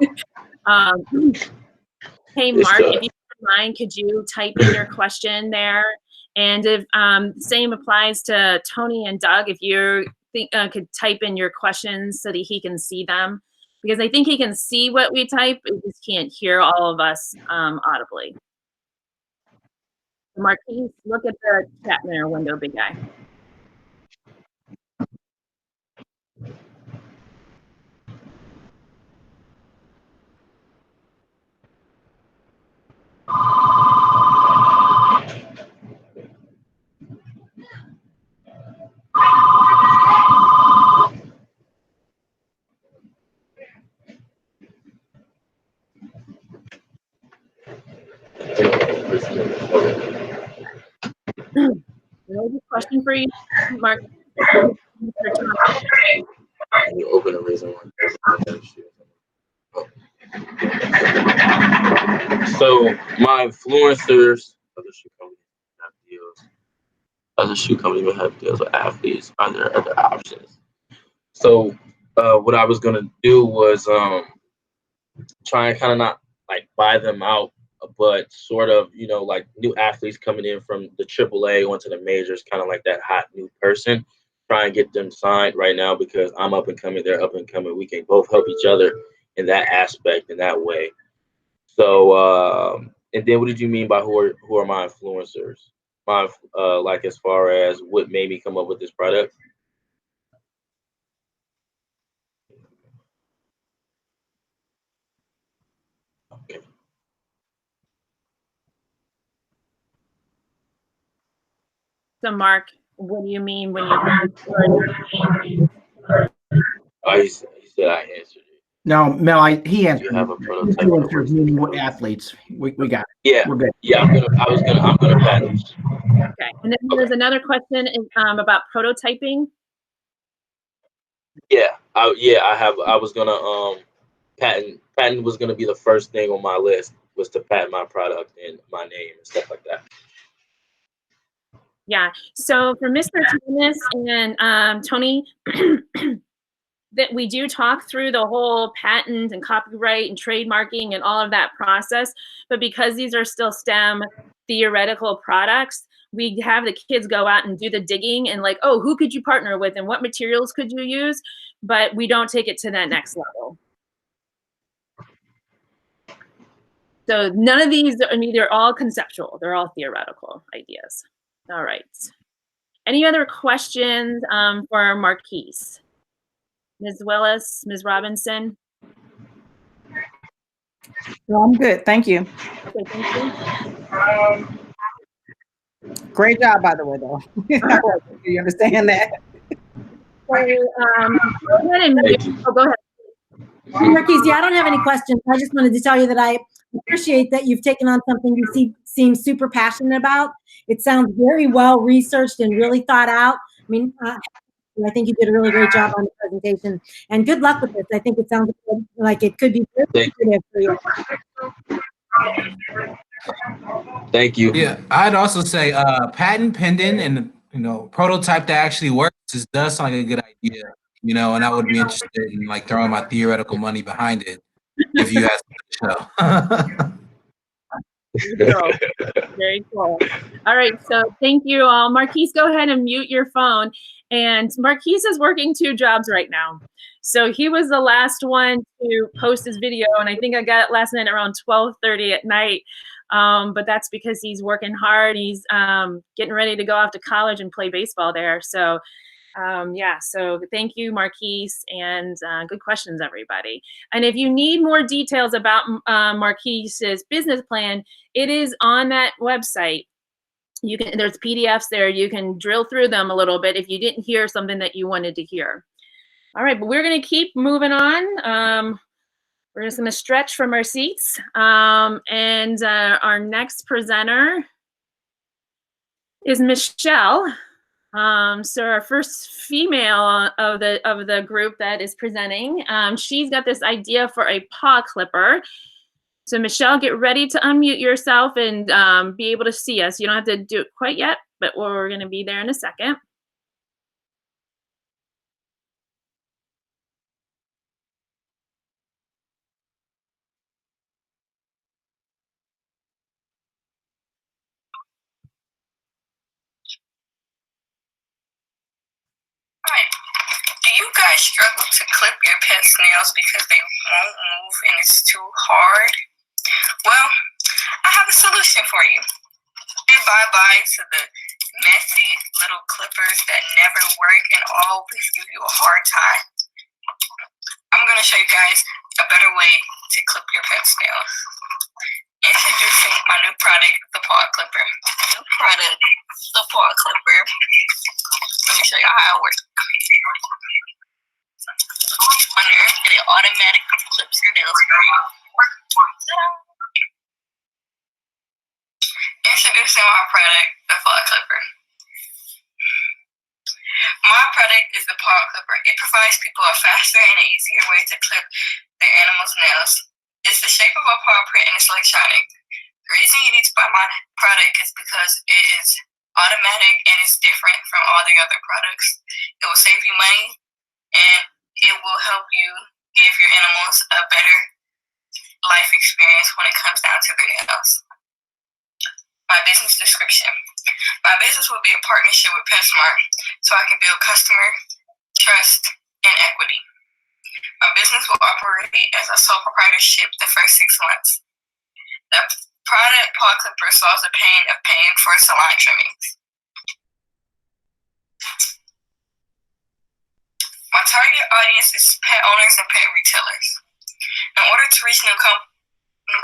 Hey, Mark, if you don't mind, could you type in your question there? And if same applies to Tony and Doug, if you could type in your questions so that he can see them, because I think he can see what we type, he just can't hear all of us audibly. Marquise, look at the chat mirror window, big guy. question for you, Mark. You open a reason one. So my influencers, other shoe companies have deals. Other shoe companies will have deals with athletes. Are there other options? So what I was gonna do was try and kind of not like buy them out, but sort of, you know, like new athletes coming in from the AAA onto the majors, kind of like that hot new person. Try and get them signed right now because I'm up and coming, they're up and coming. We can both help each other in that aspect, in that way. So, and then what did you mean by who are my influencers? My like as far as what made me come up with this product? Okay. So, Mark, what do you mean when you? Oh, he said I answered it. No, Mel, he answered. You have a prototype. Influencers meaning what athletes? We got it. Yeah, we're good. Yeah, I'm gonna patent. Okay, and then there's another question about prototyping. Yeah, I was gonna patent was gonna be the first thing on my list, was to patent my product and my name and stuff like that. Yeah. So for Mr. Thomas and Tony, that we do talk through the whole patent and copyright and trademarking and all of that process. But because these are still STEM theoretical products, we have the kids go out and do the digging and like, oh, who could you partner with and what materials could you use? But we don't take it to that next level. So none of these, I mean, they're all conceptual. They're all theoretical ideas. All right. Any other questions for Marquise? Ms. Willis, Ms. Robinson? No, I'm good. Thank you. Okay, thank you. Great job, by the way, though. You understand that? So, go ahead and go ahead. Marquise, I don't have any questions. I just wanted to tell you that I appreciate that you've taken on something you seem super passionate about. It sounds very well researched and really thought out. I mean, I think you did a really great job on the presentation. And good luck with this. I think it sounds like it could be very good for you. Thank you. Yeah, I'd also say patent pending and prototype that actually works does sound like a good idea. And I would be interested in like throwing my theoretical money behind it if you ask me to show. Very cool. All right, so thank you all. Marquise, go ahead and mute your phone. And Marquise is working 2 jobs right now. So he was the last one to post his video, and I think I got it last night around 12:30 at night. But that's because he's working hard. He's getting ready to go off to college and play baseball there. So yeah, so thank you, Marquise, and good questions, everybody. And if you need more details about Marquise's business plan, it is on that website. There's PDFs there. You can drill through them a little bit if you didn't hear something that you wanted to hear. All right, but we're going to keep moving on. We're just going to stretch from our seats. And our next presenter is Michelle. So our first female of the group that is presenting, she's got this idea for a paw clipper. So Michelle, get ready to unmute yourself and be able to see us. You don't have to do it quite yet, but we're going to be there in a second. Do you guys struggle to clip your pet's nails because they won't move and it's too hard? Well, I have a solution for you. Say bye-bye to the messy little clippers that never work and always give you a hard time. I'm going to show you guys a better way to clip your pet's nails. Introducing my new product, the paw clipper. New product, the paw clipper. Let me show you how it works. On there, and it automatically clips your nails for you. Introducing my product, the paw clipper. product is the paw clipper. It provides people a faster and easier way to clip their animals' nails. It's the shape of a paw print and it's electronic. The reason you need to buy my product is because it is automatic and it's different from all the other products. It will save you money and it will help you give your animals a better life experience when it comes down to their nails. My business description. My business will be a partnership with PetSmart so I can build customer trust and equity. My business will operate as a sole proprietorship the first 6 months. The product paw clipper solves the pain of paying for salon trimmings. My target audience is pet owners and pet retailers. In order to reach new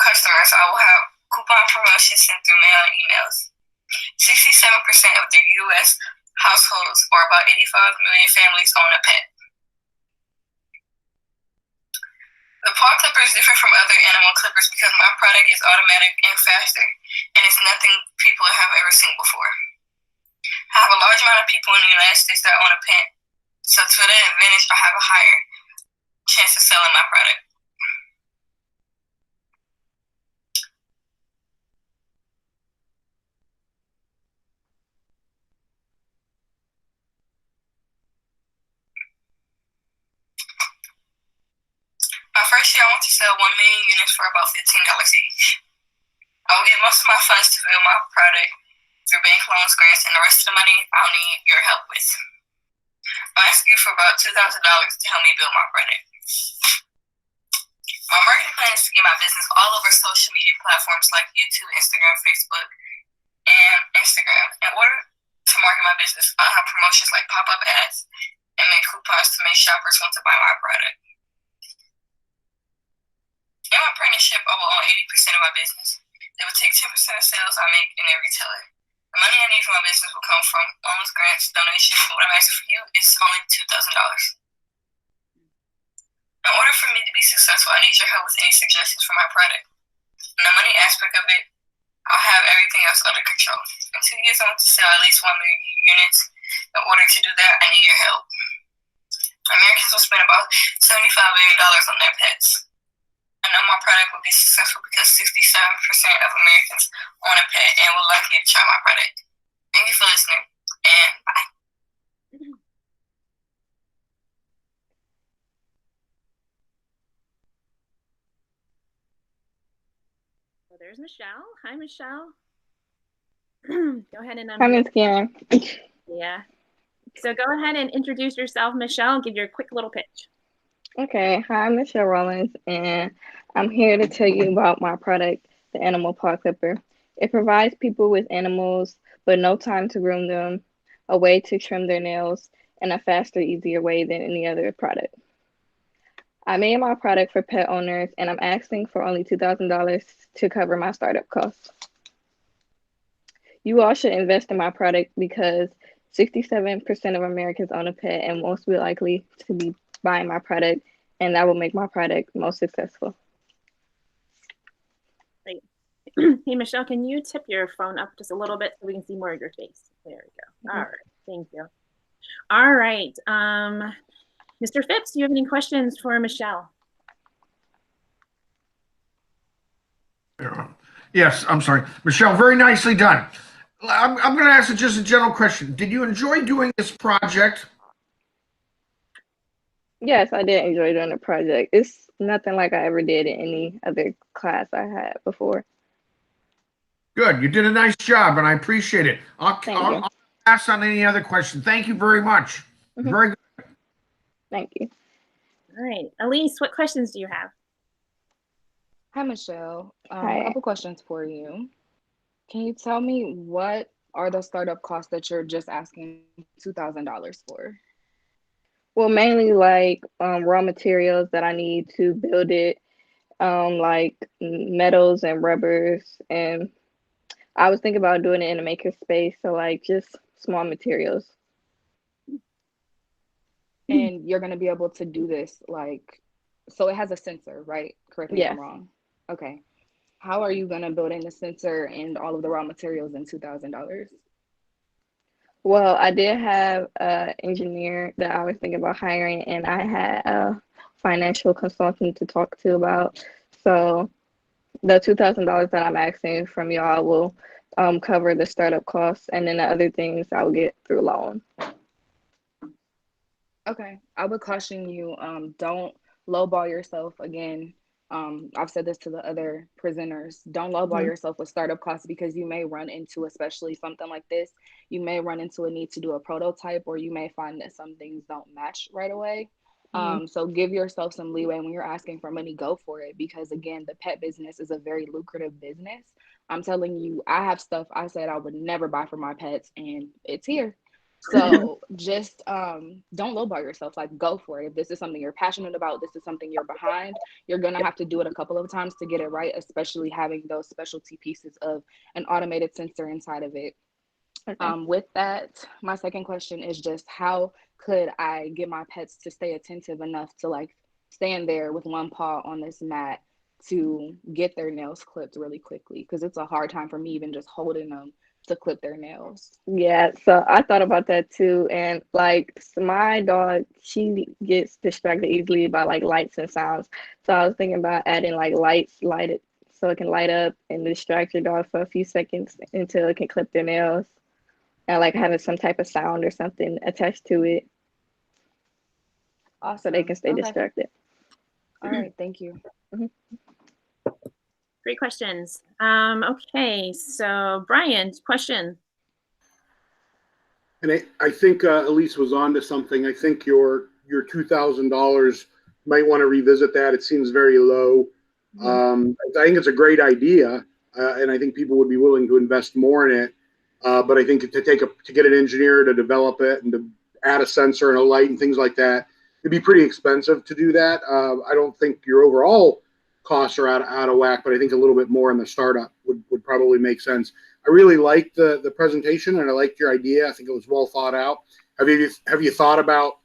customers, I will have coupon promotions sent through mail and emails. 67% of the U.S. households, or about 85 million families, own a pet. The paw clipper is different from other animal clippers because my product is automatic and faster, and it's nothing people have ever seen before. I have a large amount of people in the United States that own a pet, so to that advantage, I have a higher chance of selling my product. My first year, I want to sell 1 million units for about $15 each. I will get most of my funds to build my product through bank loans, grants, and the rest of the money I'll need your help with. I'll ask you for about $2,000 to help me build my product. My marketing plan is to get my business all over social media platforms like YouTube, Instagram, Facebook, and Instagram. In order to market my business, I'll have promotions like pop-up ads and make coupons to make shoppers want to buy my product. In my partnership, I will own 80% of my business. They will take 10% of sales I make in a retailer. The money I need for my business will come from loans, grants, donations, but what I'm asking for you is only $2,000. In order for me to be successful, I need your help with any suggestions for my product. And the money aspect of it, I'll have everything else under control. In 2 years, I want to sell at least 1 million units. In order to do that, I need your help. Americans will spend about $75 billion on their pets. I know my product will be successful because 67% of Americans own a pet and will likely try my product. Thank you for listening, and bye. So there's Michelle. Hi, Michelle. Go ahead and Hi, Miss Karen. Yeah. So go ahead and introduce yourself, Michelle. Give your quick little pitch. Okay, hi, I'm Michelle Rollins, and I'm here to tell you about my product, the Animal Paw Clipper. It provides people with animals, but no time to groom them, a way to trim their nails, and a faster, easier way than any other product. I made my product for pet owners, and I'm asking for only $2,000 to cover my startup costs. You all should invest in my product because 67% of Americans own a pet and most will likely to be buying my product, and that will make my product most successful. Great. Hey, Michelle, can you tip your phone up just a little bit so we can see more of your face? There we go. All right. Thank you. All right. Mr. Phipps, do you have any questions for Michelle? Yes, I'm sorry. Michelle, very nicely done. I'm going to ask just a general question. Did you enjoy doing this project? Yes, I did enjoy doing the project. It's nothing like I ever did in any other class I had before. Good. You did a nice job, and I appreciate it. I'll pass on any other question. Thank you very much. Very good. Thank you. All right. Elise, what questions do you have? Hi, Michelle. Hi. A couple questions for you. Can you tell me what are the startup costs that you're just asking $2,000 for? Well, mainly like raw materials that I need to build it, like metals and rubbers. And I was thinking about doing it in a maker space, so like just small materials. And you're going to be able to do this like, so it has a sensor, right? Correct me if I'm wrong. Okay. How are you going to build in the sensor and all of the raw materials in $2,000? Well, I did have an engineer that I was thinking about hiring, and I had a financial consultant to talk to about. So the $2,000 that I'm asking from y'all will cover the startup costs, and then the other things I'll get through loan. Okay, I would caution you, don't lowball yourself again. I've said this to the other presenters. Don't lowball yourself with startup costs, because you may run into, especially something like this, you may run into a need to do a prototype, or you may find that some things don't match right away. So give yourself some leeway when you're asking for money. Go for it, because again, the pet business is a very lucrative business. I'm telling you, I have stuff I said I would never buy for my pets, and it's here. So just don't lowball yourself. Like, go for it. If this is something you're passionate about, this is something you're behind, you're gonna have to do it a couple of times to get it right, especially having those specialty pieces of an automated sensor inside of it. With that, my second question is just, how could I get my pets to stay attentive enough to like stand there with one paw on this mat to get their nails clipped really quickly? Because it's a hard time for me even just holding them to clip their nails. Yeah, so I thought about that too. And like my dog, she gets distracted easily by like lights and sounds. So I was thinking about adding like lights lighted so it can light up and distract your dog for a few seconds until it can clip their nails. And like having some type of sound or something attached to it. Awesome. So they can stay Okay. distracted. All right, thank you. Great questions. Okay, so Brian, question. And I think Elise was onto something. I think your $2,000 might want to revisit that. It seems very low. I think it's a great idea, and I think people would be willing to invest more in it. But I think to get an engineer to develop it and to add a sensor and a light and things like that, it'd be pretty expensive to do that. I don't think your overall costs are out of whack, but I think a little bit more in the startup would probably make sense. I really liked the presentation, and I liked your idea. I think it was well thought out. Have you thought about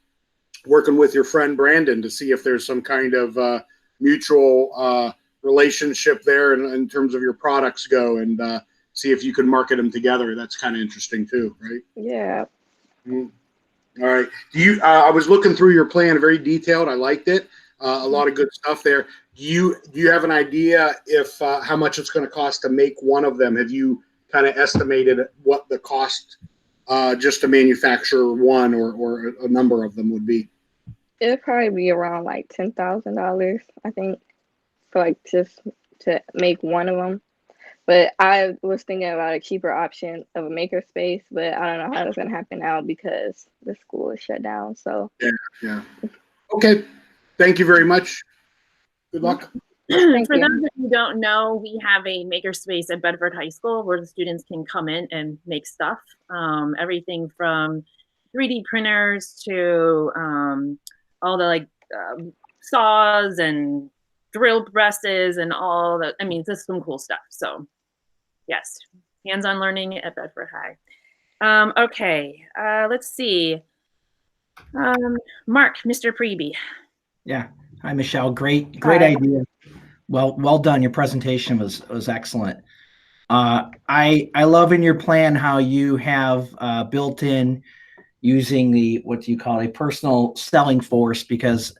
working with your friend Brandon to see if there's some kind of mutual relationship there in terms of your products go, and see if you can market them together? That's kind of interesting too, right? Yeah. All right. I was looking through your plan, very detailed. I liked it. A lot of good stuff there. Do you have an idea if how much it's going to cost to make one of them? Have you kind of estimated what the cost just to manufacture one or a number of them would be? It'd probably be around like $10,000, I think, for like just to make one of them. But I was thinking about a cheaper option of a makerspace, but I don't know how that's gonna happen now because the school is shut down. So Yeah. Okay. Thank you very much. Good luck. For those who don't know, we have a makerspace at Bedford High School where the students can come in and make stuff. Everything from 3D printers to all the like saws and drill presses and all that. I mean, just some cool stuff. So yes, hands-on learning at Bedford High. Okay, let's see. Mark, Mr. Preby. Yeah. Hi, Michelle. Great idea. Well done. Your presentation was excellent. I love in your plan how you have built in using the, what do you call it, a personal selling force, because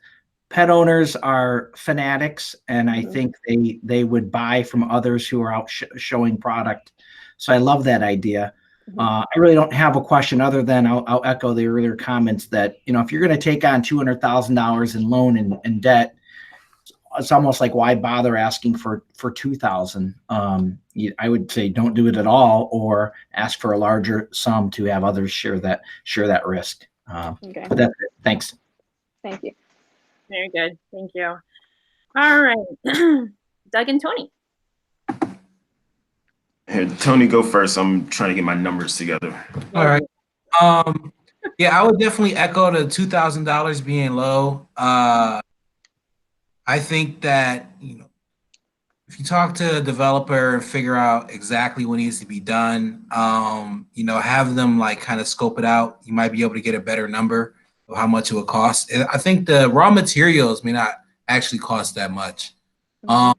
pet owners are fanatics, and I think they would buy from others who are out showing product. So I love that idea. I really don't have a question other than I'll echo the earlier comments that, if you're going to take on $200,000 in loan and debt, it's almost like, why bother asking for $2,000? I would say don't do it at all, or ask for a larger sum to have others share that risk. Okay. But that's it. Thanks. Thank you. Very good. Thank you. All right. Doug and Tony. Here, Tony, go first. I'm trying to get my numbers together. All right. Yeah, I would definitely echo the $2,000 being low. I think that, if you talk to a developer and figure out exactly what needs to be done, have them like kind of scope it out, you might be able to get a better number of how much it would cost. And I think the raw materials may not actually cost that much. And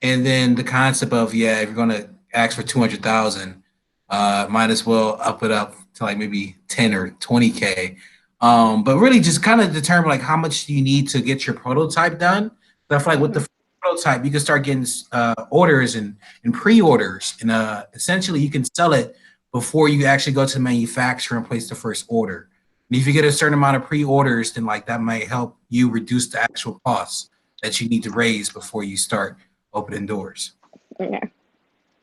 then the concept of, if you're going to ask for 200,000, might as well up it up to like maybe 10 or 20K. But really just kind of determine like how much do you need to get your prototype done. But I feel like with the prototype, you can start getting orders and pre-orders, and essentially you can sell it before you actually go to the manufacturer and place the first order. And if you get a certain amount of pre-orders, then like that might help you reduce the actual costs that you need to raise before you start opening doors. Yeah.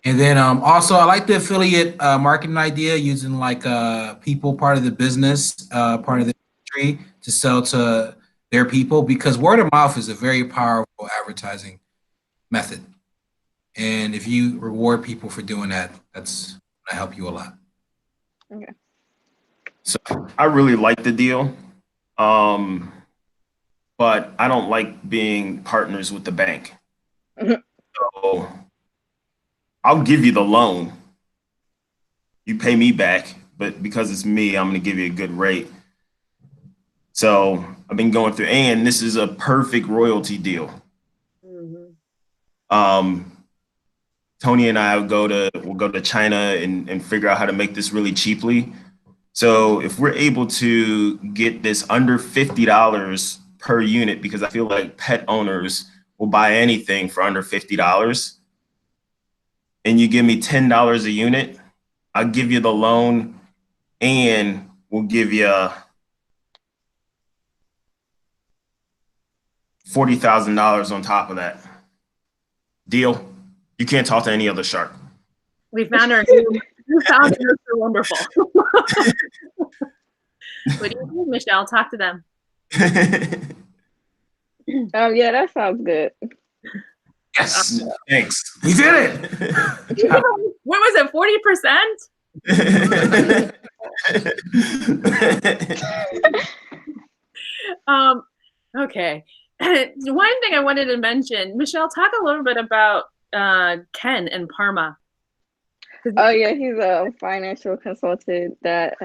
And then also I like the affiliate marketing idea, using like people part of the business, part of the industry to sell to their people, because word of mouth is a very powerful advertising method. And if you reward people for doing that, that's gonna help you a lot. Okay. So I really like the deal, but I don't like being partners with the bank. So I'll give you the loan. You pay me back, but because it's me, I'm going to give you a good rate. So I've been going through, and this is a perfect royalty deal. Tony and I will go to China and figure out how to make this really cheaply. So if we're able to get this under $50 per unit, because I feel like pet owners will buy anything for under $50, and you give me $10 a unit, I'll give you the loan and we'll give you $40,000 on top of that. Deal? You can't talk to any other shark. We found our new found Mr. Wonderful. What do you think, Michelle? Talk to them. Yeah, that sounds good. Yes, thanks. We did it. What was it? 40%? Okay. One thing I wanted to mention, Michelle, talk a little bit about Ken and Parma. Oh yeah, he's a financial consultant that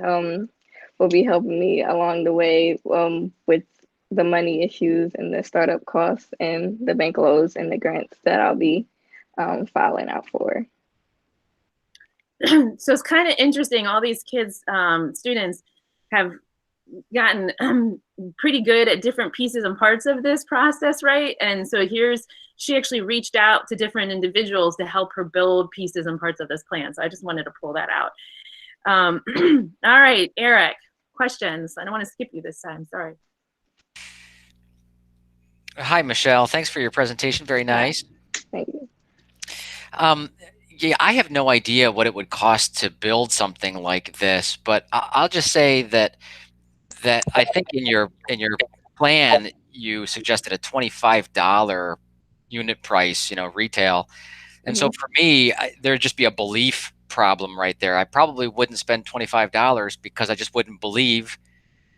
will be helping me along the way with the money issues and the startup costs and the bank loans and the grants that I'll be filing out for. So it's kind of interesting. All these kids, students have gotten pretty good at different pieces and parts of this process, right? And so she actually reached out to different individuals to help her build pieces and parts of this plan. So I just wanted to pull that out. All right, Eric, questions. I don't want to skip you this time, sorry. Hi, Michelle. Thanks for your presentation. Very nice. Thank you. Yeah, I have no idea what it would cost to build something like this, but I'll just say that I think in your plan you suggested a $25 unit price, retail, and so for me there'd just be a belief problem right there. I probably wouldn't spend $25 because I just wouldn't believe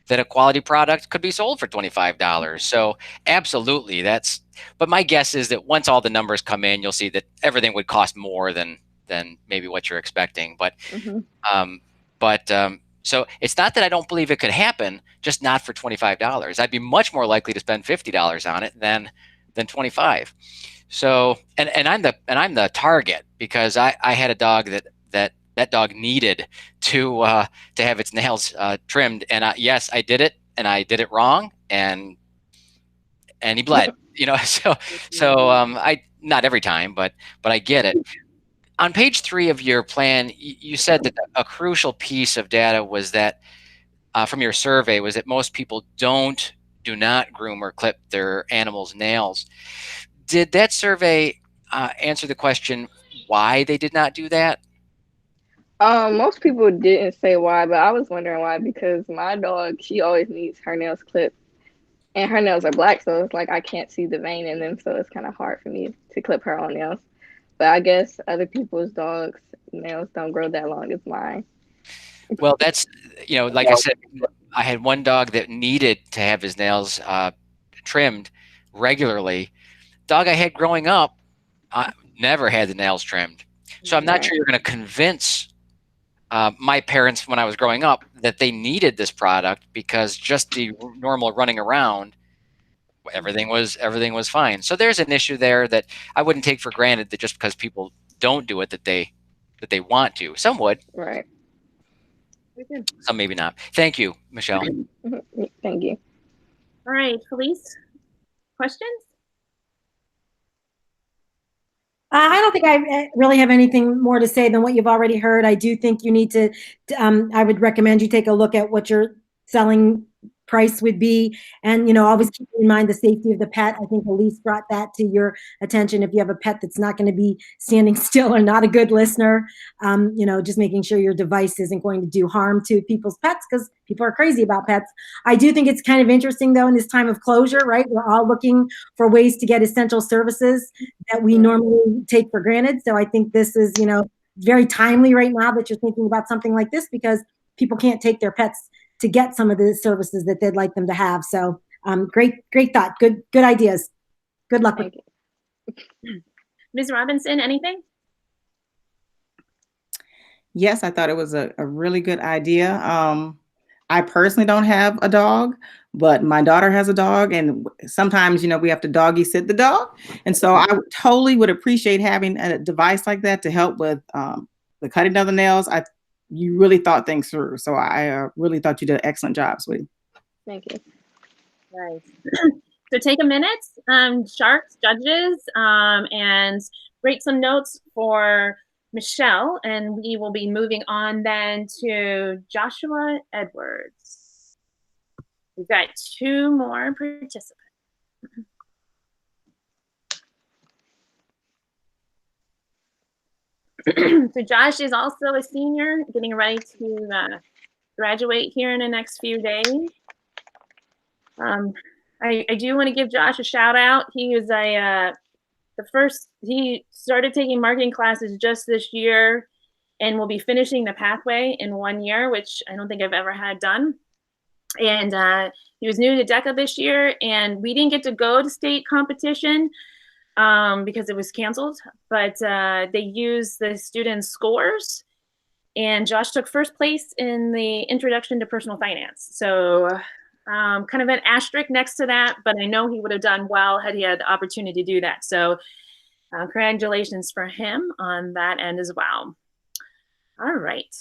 that a quality product could be sold for $25. So absolutely, but my guess is that once all the numbers come in, you'll see that everything would cost more than maybe what you're expecting. But so it's not that I don't believe it could happen, just not for $25. I'd be much more likely to spend $50 on it than $25. So and I'm the target, because I had a dog that dog needed to have its nails trimmed, and yes, I did it, and I did it wrong, and he bled. So I, not every time, but I get it. On page 3 of your plan, you said that a crucial piece of data was that from your survey was that most people do not groom or clip their animals' nails. Did that survey answer the question why they did not do that? Most people didn't say why, but I was wondering why, because my dog, she always needs her nails clipped, and her nails are black, so it's like I can't see the vein in them, so it's kind of hard for me to clip her own nails. But I guess other people's dogs' nails don't grow that long as mine. Well, that's, like I said, I had one dog that needed to have his nails trimmed regularly. Dog I had growing up never had the nails trimmed. So I'm not sure you're going to convince my parents when I was growing up that they needed this product, because just the normal running around, everything was fine. So there's an issue there that I wouldn't take for granted, that just because people don't do it that they want to. Some would. Right. Some maybe not. Thank you, Michelle. Thank you. All right, Felice, questions? I don't think I really have anything more to say than what you've already heard. I do think you need to, I would recommend you take a look at what your selling price would be. And, always keep in mind the safety of the pet. I think Elise brought that to your attention. If you have a pet that's not going to be standing still or not a good listener, just making sure your device isn't going to do harm to people's pets, because people are crazy about pets. I do think it's kind of interesting, though, in this time of closure, right? We're all looking for ways to get essential services that we normally take for granted. So I think this is, very timely right now that you're thinking about something like this, because people can't take their pets to get some of the services that they'd like them to have. So great thought. Good ideas. Good luck with it. Ms. Robinson, anything? Yes, I thought it was a really good idea. I personally don't have a dog, but my daughter has a dog, and sometimes, we have to doggy sit the dog. And so I totally would appreciate having a device like that to help with the cutting of the nails. You really thought things through. So I really thought you did an excellent job, sweetie. Thank you. Right. So take a minute, sharks, judges, and write some notes for Michelle, and we will be moving on then to Joshua Edwards. We've got 2 more participants. So Josh is also a senior, getting ready to graduate here in the next few days. I do want to give Josh a shout out. He was he started taking marketing classes just this year and will be finishing the pathway in 1 year, which I don't think I've ever had done. And he was new to DECA this year, and we didn't get to go to state competition because it was canceled, but they used the students' scores, and Josh took first place in the introduction to personal finance. So kind of an asterisk next to that, but I know he would have done well had he had the opportunity to do that. So congratulations for him on that end as well. All right.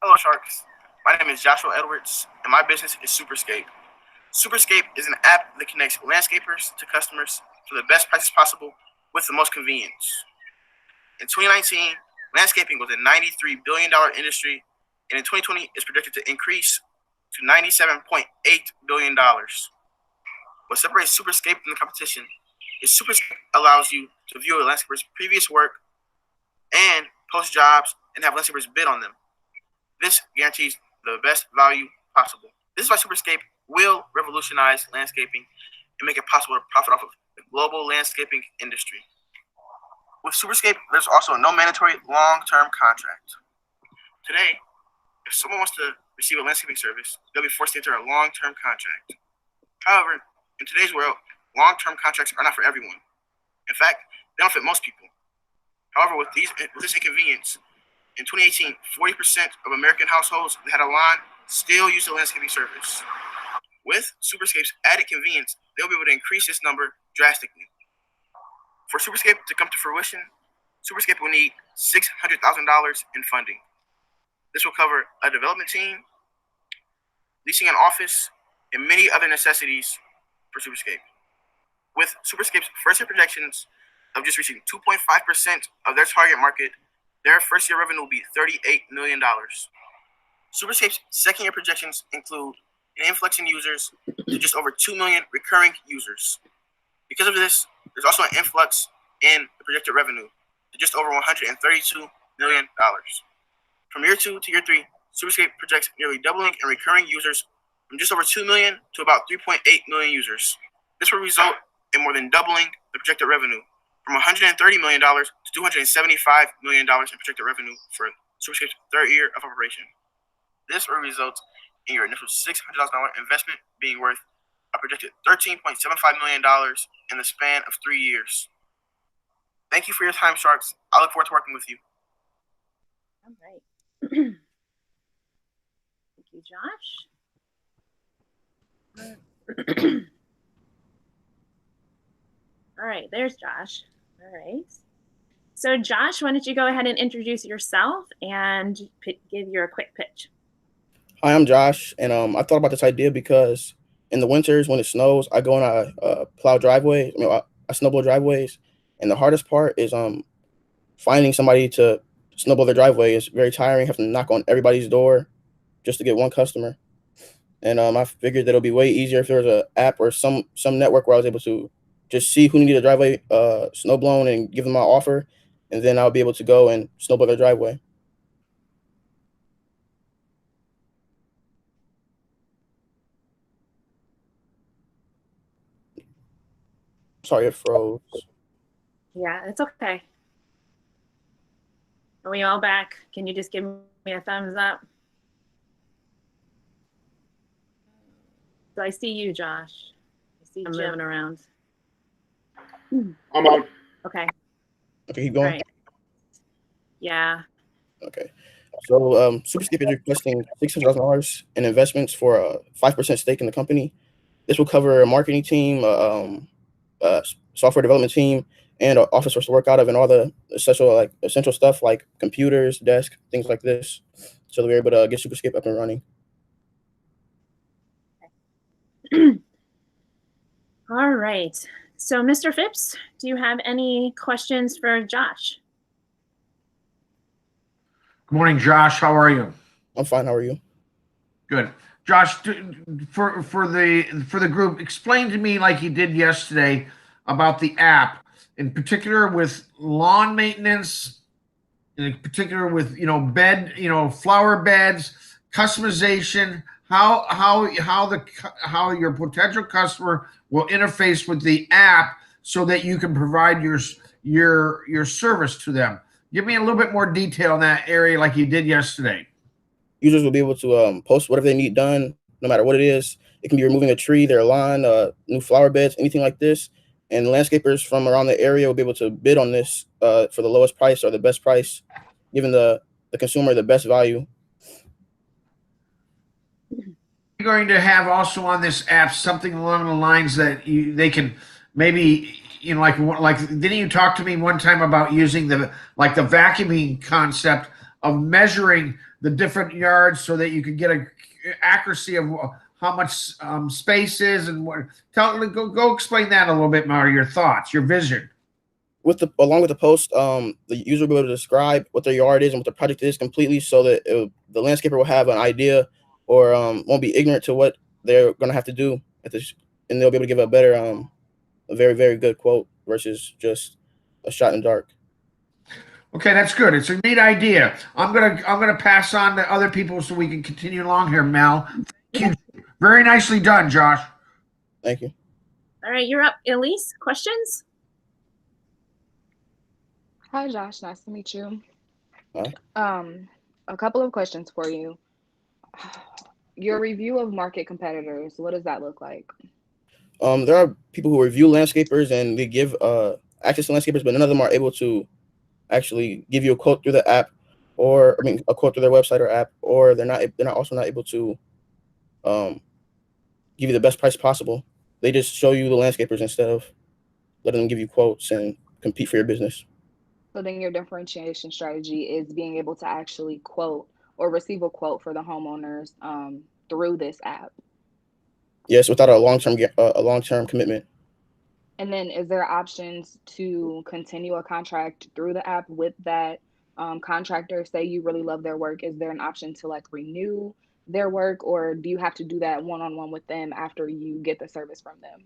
Hello, Sharks. My name is Joshua Edwards, and my business is Superscape. Superscape is an app that connects landscapers to customers for the best prices possible with the most convenience. In 2019, landscaping was a $93 billion industry, and in 2020, it's predicted to increase to $97.8 billion. What separates Superscape from the competition is Superscape allows you to view a landscaper's previous work and post jobs and have landscapers bid on them. This guarantees the best value possible. This is why Superscape will revolutionize landscaping and make it possible to profit off of the global landscaping industry. With Superscape, there's also no mandatory long-term contract. Today, if someone wants to receive a landscaping service, they'll be forced to enter a long-term contract. However, in today's world, long-term contracts are not for everyone. In fact, they don't fit most people. However, with this inconvenience, in 2018, 40% of American households that had a lawn still use the landscaping service. With Superscape's added convenience, they'll be able to increase this number drastically. For Superscape to come to fruition, Superscape will need $600,000 in funding. This will cover a development team, leasing an office, and many other necessities for Superscape. With Superscape's first-year projections of just reaching 2.5% of their target market, their first-year revenue will be $38 million. Superscape's second-year projections include an influx in users to just over 2 million recurring users. Because of this, there's also an influx in the projected revenue to just over $132 million. From year 2 to year 3, Superscape projects nearly doubling in recurring users from just over 2 million to about 3.8 million users. This will result in more than doubling the projected revenue from $130 million to $275 million in projected revenue for Superscape's third year of operation. This will result in your initial $600,000 investment being worth a projected $13.75 million in the span of 3 years. Thank you for your time, Sharks. I look forward to working with you. All right. Thank you, Josh. All right, there's Josh. All right. So Josh, why don't you go ahead and introduce yourself and give your quick pitch. Hi, I'm Josh, and I thought about this idea because in the winters when it snows, I go and I plow driveways. I snowblow driveways, and the hardest part is finding somebody to snowblow their driveway is very tiring. Having to knock on everybody's door just to get one customer, and I figured that it'll be way easier if there was an app or some network where I was able to just see who needed a driveway snow blown and give them my offer, and then I'll be able to go and snowblow their driveway. Sorry, it froze. Yeah, it's okay. Are we all back? Can you just give me a thumbs up? So I see you, Josh. I see you moving around. I'm on. Okay. Okay, keep going. Right. Yeah. Okay. So Superskip is requesting $600,000 in investments for a 5% stake in the company. This will cover a marketing team, software development team, and an office for us to work out of, and all the essential stuff like computers, desk, things like this, so that we're able to get Superskip up and running. All right. So, Mr. Phipps, do you have any questions for Josh? Good morning, Josh. How are you? I'm fine. How are you? Good. Josh, for the group, explain to me like you did yesterday about the app, in particular with lawn maintenance, in particular with flower beds, customization, how your potential customer will interface with the app so that you can provide your service to them. Give me a little bit more detail in that area like you did yesterday. Users will be able to post whatever they need done, no matter what it is. It can be removing a tree, their lawn, new flower beds, anything like this. And landscapers from around the area will be able to bid on this for the lowest price or the best price, giving the consumer the best value. You're going to have also on this app something along the lines that they can maybe, like didn't you talk to me one time about using the vacuuming concept of measuring the different yards so that you can get an accuracy of how much space is and what? Go explain that a little bit more. Your thoughts, your vision. Along with the post, the user will be able to describe what their yard is and what the project is completely, so that the landscaper will have an idea or won't be ignorant to what they're going to have to do at this, and they'll be able to give a better, a very, very good quote versus just a shot in the dark. Okay, that's good. It's a neat idea. I'm gonna pass on to other people so we can continue along here, Mel. Thank you. Very nicely done, Josh. Thank you. All right, you're up. Elise, questions? Hi, Josh. Nice to meet you. Hi. A couple of questions for you. Your review of market competitors, what does that look like? There are people who review landscapers and they give access to landscapers, but none of them are able to actually give you a quote through the app, or a quote through their website or app, or they're also not able to give you the best price possible. They just show you the landscapers instead of letting them give you quotes and compete for your business. So then your differentiation strategy is being able to actually quote or receive a quote for the homeowners through this app. Yes, without a long-term commitment. And then is there options to continue a contract through the app with that contractor? Say you really love their work. Is there an option to renew their work, or do you have to do that one-on-one with them after you get the service from them?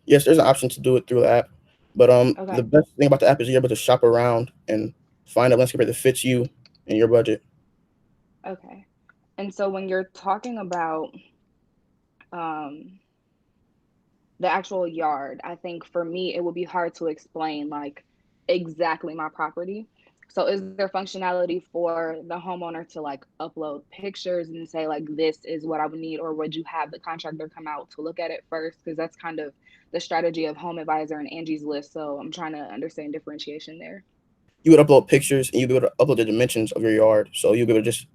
Yes, there's an option to do it through the app. But Okay. The best thing about the app is you're able to shop around and find a landscaper that fits you and your budget. Okay. And so when you're talking about the actual yard, I think for me, it would be hard to explain exactly my property. So is there functionality for the homeowner to upload pictures and say this is what I would need, or would you have the contractor come out to look at it first? Because that's kind of the strategy of Home Advisor and Angie's List. So I'm trying to understand differentiation there. You would upload pictures and you'd be able to upload the dimensions of your yard. So you'll be able to just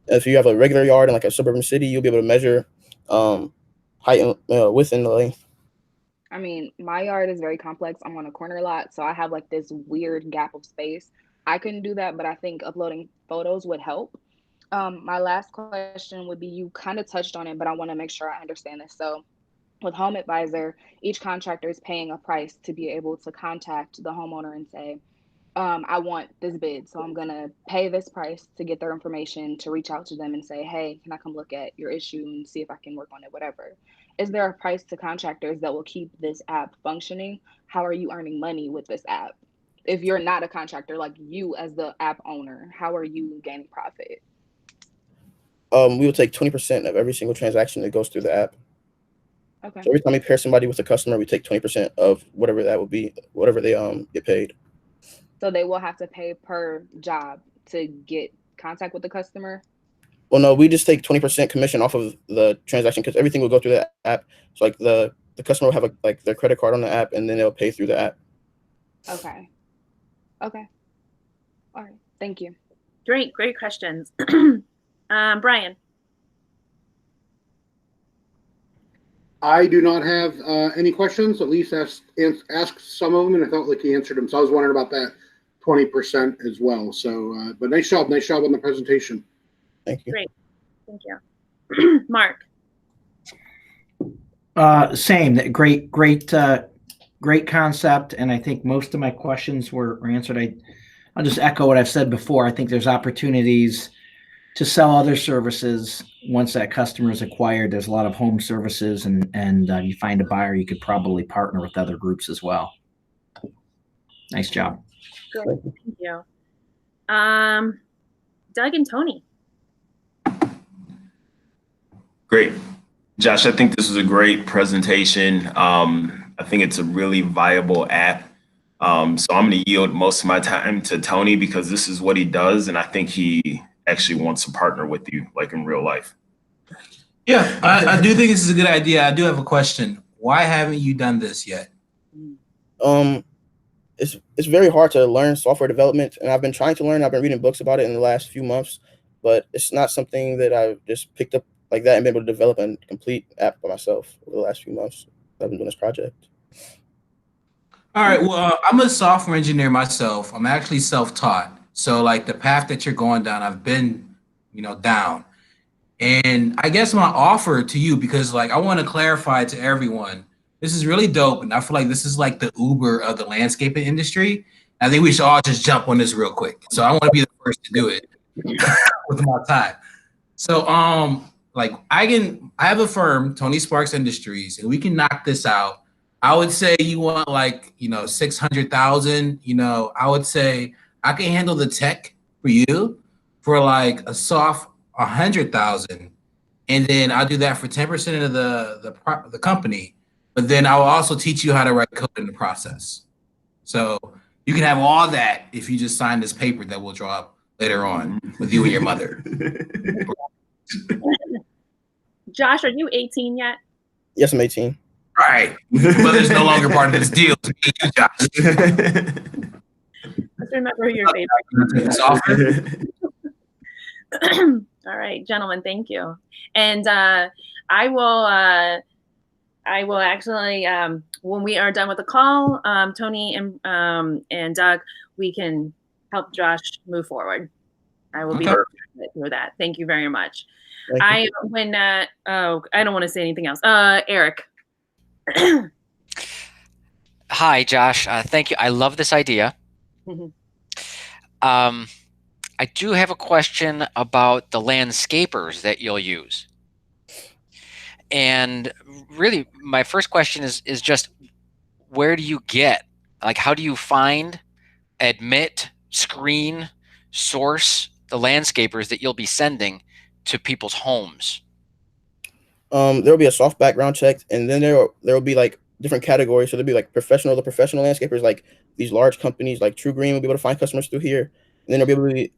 If you have a regular yard in like a suburban city, you'll be able to measure height and width and length. I mean, my yard is very complex. I'm on a corner lot, so I have like this weird gap of space. I couldn't do that, but I think uploading photos would help. My last question would be, you kind of touched on it, but I want to make sure I understand this. So with Home Advisor, each contractor is paying a price to be able to contact the homeowner and say, I want this bid, so I'm gonna pay this price to get their information, to reach out to them and say, hey, can I come look at your issue and see if I can work on it, whatever. Is there a price to contractors that will keep this app functioning? How are you earning money with this app? If you're not a contractor, like you as the app owner, how are you gaining profit? We will take 20% of every single transaction that goes through the app. Okay. So every time we pair somebody with a customer, we take 20% of whatever that would be, whatever they get paid. So they will have to pay per job to get contact with the customer? Well, no, we just take 20% commission off of the transaction because everything will go through the app. So like the customer will have like their credit card on the app, and then they'll pay through the app. Okay. Okay. All right. Thank you. Great questions. Brian. I do not have any questions. At least ask some of them, and I felt like he answered them. So I was wondering about that 20% as well. So, but nice job on the presentation. Thank you. Great, thank you. Mark. Same. Great concept, and I think most of my questions were answered. I'll just echo what I've said before. I think there's opportunities to sell other services once that customer is acquired. There's a lot of home services, and you find a buyer, you could probably partner with other groups as well. Nice job. Good, thank you. Doug and Tony. Great. Josh, I think this was a great presentation. I think it's a really viable app. So I'm going to yield most of my time to Tony because this is what he does, and I think he actually wants to partner with you, like in real life. Yeah, I do think this is a good idea. I do have a question. Why haven't you done this yet? It's very hard to learn software development, and I've been trying to learn. I've been reading books about it in the last few months, but it's not something that I've just picked up like that and been able to develop a complete app by myself over the last few months. I've been doing this project. All right. Well, I'm a software engineer myself. I'm actually self-taught. So like the path that you're going down, I've been, down. And I guess my offer to you, because like I want to clarify to everyone, this is really dope. And I feel like this is like the Uber of the landscaping industry. I think we should all just jump on this real quick. So I want to be the first to do it with my time. So like I have a firm, Tony Sparks Industries, and we can knock this out. I would say you want like, 600,000, I would say I can handle the tech for you for like a soft 100,000. And then I'll do that for 10% of the company. But then I will also teach you how to write code in the process. So you can have all that if you just sign this paper that we'll draw up later on with you and your mother. Josh, are you 18 yet? Yes, I'm 18. All right. Mother's no longer part of this deal. To me, you, Josh. Let's remember who your favorite. All right, gentlemen, thank you. And I will actually, when we are done with the call, Tony and Doug, we can help Josh move forward. I will be with that. Thank you very much. I don't want to say anything else. Eric. Hi, Josh. Thank you. I love this idea. I do have a question about the landscapers that you'll use. And really, my first question is just, where do you get, like, how do you find, admit, screen, source the landscapers that you'll be sending to people's homes? There'll be a soft background check, and then there will be like different categories. So there'll be like the professional landscapers, like these large companies like True Green will be able to find customers through here. And then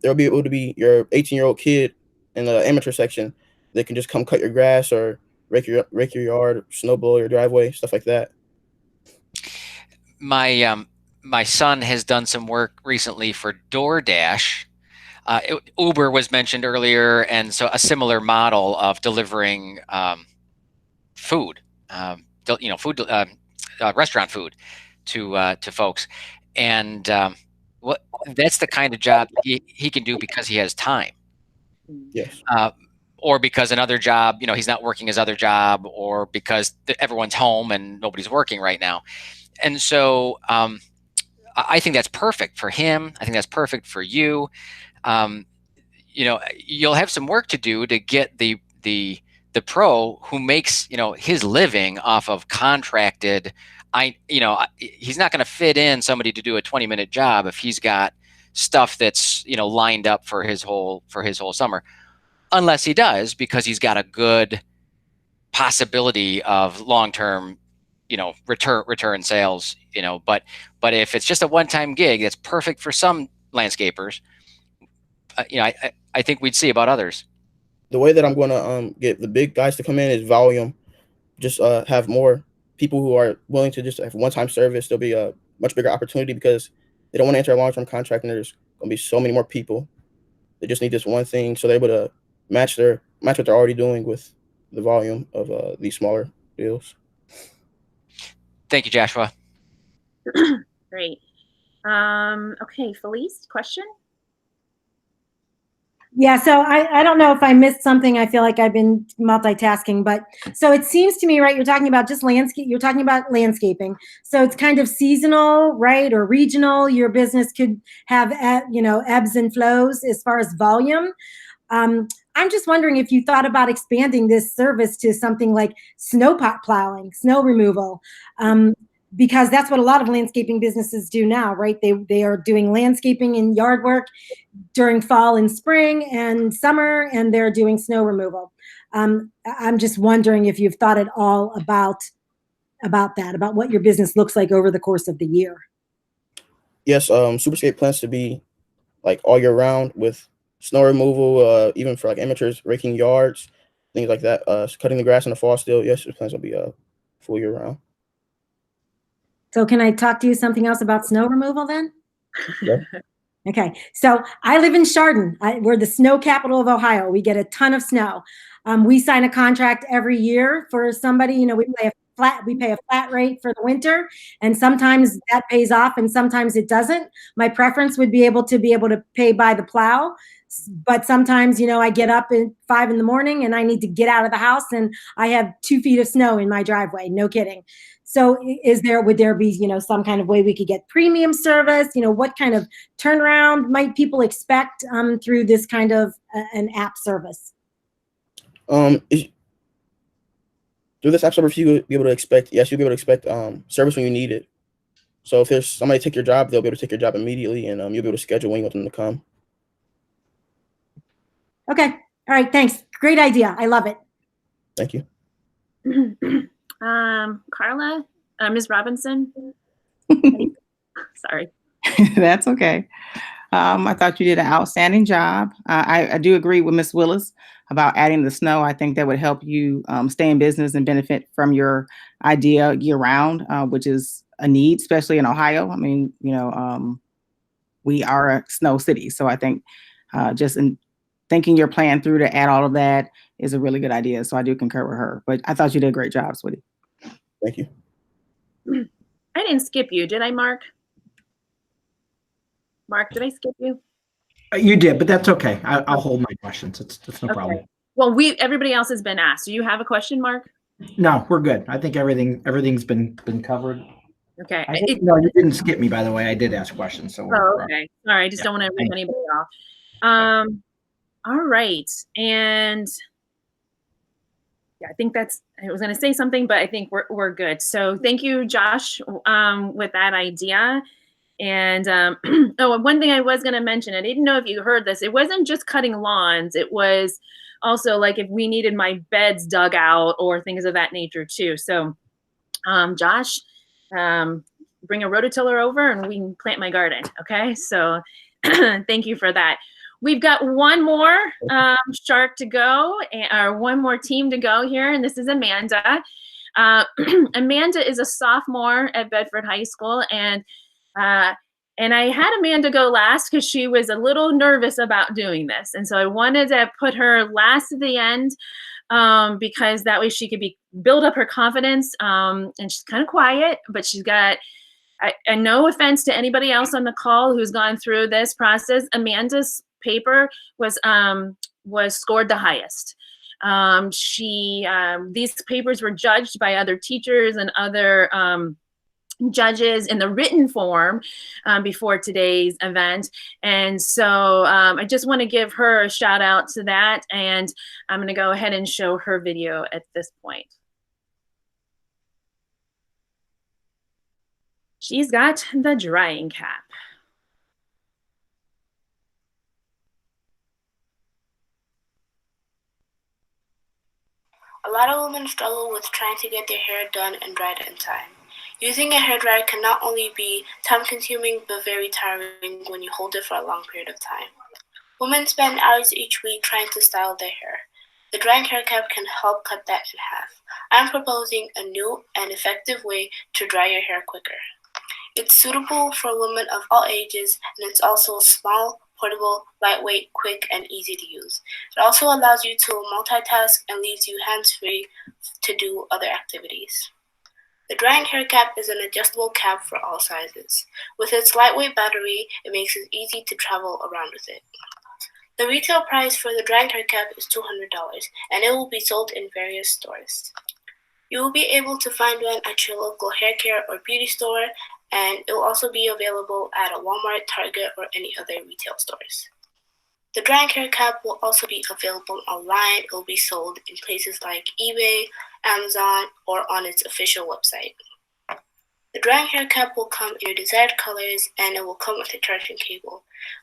there'll be able to be your 18-year-old kid in the amateur section. They can just come cut your grass or rake your yard, snow blow your driveway, stuff like that. My son has done some work recently for DoorDash Uber was mentioned earlier, and so a similar model of delivering food, restaurant food to folks, and that's the kind of job he can do because he has time. Yes. Or because another job, he's not working his other job, or because everyone's home and nobody's working right now. And so I think that's perfect for him. I think that's perfect for you. You'll have some work to do to get the pro who makes, his living off of contracted. He's not going to fit in somebody to do a 20-minute job if he's got stuff that's, lined up for his whole summer. Unless he does, because he's got a good possibility of long-term, return sales, but if it's just a one-time gig, that's perfect for some landscapers. I think we'd see about others. The way that I'm going to get the big guys to come in is volume. Just have more people who are willing to just have one-time service. There'll be a much bigger opportunity because they don't want to enter a long-term contract, and there's going to be so many more people. They just need this one thing, so they're able to match what they're already doing with the volume of these smaller deals. Thank you, Joshua. Great. Okay, Felice, question? Yeah, so I don't know if I missed something. I feel like I've been multitasking, but so it seems to me, right, you're talking about just landscape, you're talking about landscaping. So it's kind of seasonal, right, or regional. Your business could have, ebbs and flows as far as volume. I'm just wondering if you thought about expanding this service to something like snow plowing, snow removal, because that's what a lot of landscaping businesses do now, right? They are doing landscaping and yard work during fall and spring and summer, and they're doing snow removal. I'm just wondering if you've thought at all about that, about what your business looks like over the course of the year. Yes, Superscape plans to be like all year round with snow removal, even for like amateurs, raking yards, things like that. Cutting the grass in the fall still. Yes, it plans to be full year round. So can I talk to you something else about snow removal then? Yeah. Okay, so I live in Chardon. We're the snow capital of Ohio. We get a ton of snow. We sign a contract every year for somebody. We pay a flat rate for the winter, and sometimes that pays off, and sometimes it doesn't. My preference would be able to pay by the plow, but sometimes I get up at 5 a.m. and I need to get out of the house, and I have 2 feet of snow in my driveway. No kidding. So would there be, some kind of way we could get premium service? What kind of turnaround might people expect through this kind of an app service? Through this app service, you'll be able to expect service when you need it. So if there's somebody take your job, they'll be able to take your job immediately, and you'll be able to schedule when you want them to come. Okay. All right. Thanks. Great idea. I love it. Thank you. Carla, Ms. Robinson. Sorry. That's okay. I thought you did an outstanding job. I do agree with Ms. Willis about adding the snow. I think that would help you stay in business and benefit from your idea year round, which is a need, especially in Ohio. I mean, we are a snow city. So I think just in thinking your plan through to add all of that is a really good idea. So I do concur with her, but I thought you did a great job, sweetie. Thank you. I didn't skip you, did I, Mark? Mark, did I skip you? You did, but that's okay. I'll hold my questions. It's no problem. Well, everybody else has been asked. Do you have a question, Mark? No, we're good. I think everything's been covered. Okay. No, you didn't skip me, by the way. I did ask questions. So okay. Sorry, I just don't want to rip anybody off. All right. And yeah, I think I was going to say something, but I think we're good. So thank you, Josh, with that idea. And one thing I was going to mention, I didn't know if you heard this. It wasn't just cutting lawns. It was also like if we needed my beds dug out or things of that nature too. So Josh, bring a rototiller over and we can plant my garden. Okay. So thank you for that. We've got one more shark to go, or one more team to go here, and this is Amanda. Amanda is a sophomore at Bedford High School, and And I had Amanda go last because she was a little nervous about doing this. And so I wanted to put her last at the end because that way she could build up her confidence. And she's kind of quiet, but she's got, and no offense to anybody else on the call who's gone through this process, Amanda's paper was scored the highest. These papers were judged by other teachers and other judges in the written form before today's event. And so I just want to give her a shout out to that. And I'm going to go ahead and show her video at this point. She's got the drying cap. A lot of women struggle with trying to get their hair done and dried in time. Using a hairdryer can not only be time-consuming but very tiring when you hold it for a long period of time. Women spend hours each week trying to style their hair. The drying hair cap can help cut that in half. I'm proposing a new and effective way to dry your hair quicker. It's suitable for women of all ages, and it's also small, portable, lightweight, quick, and easy to use. It also allows you to multitask and leaves you hands-free to do other activities. The drying hair cap is an adjustable cap for all sizes. With its lightweight battery, it makes it easy to travel around with it. The retail price for the drying hair cap is $200, and it will be sold in various stores. You will be able to find one at your local hair care or beauty store, and it will also be available at a Walmart, Target, or any other retail stores. The drying hair cap will also be available online. It will be sold in places like eBay, Amazon, or on its official website. The drying hair cap will come in your desired colors, and it will come with a charging cable.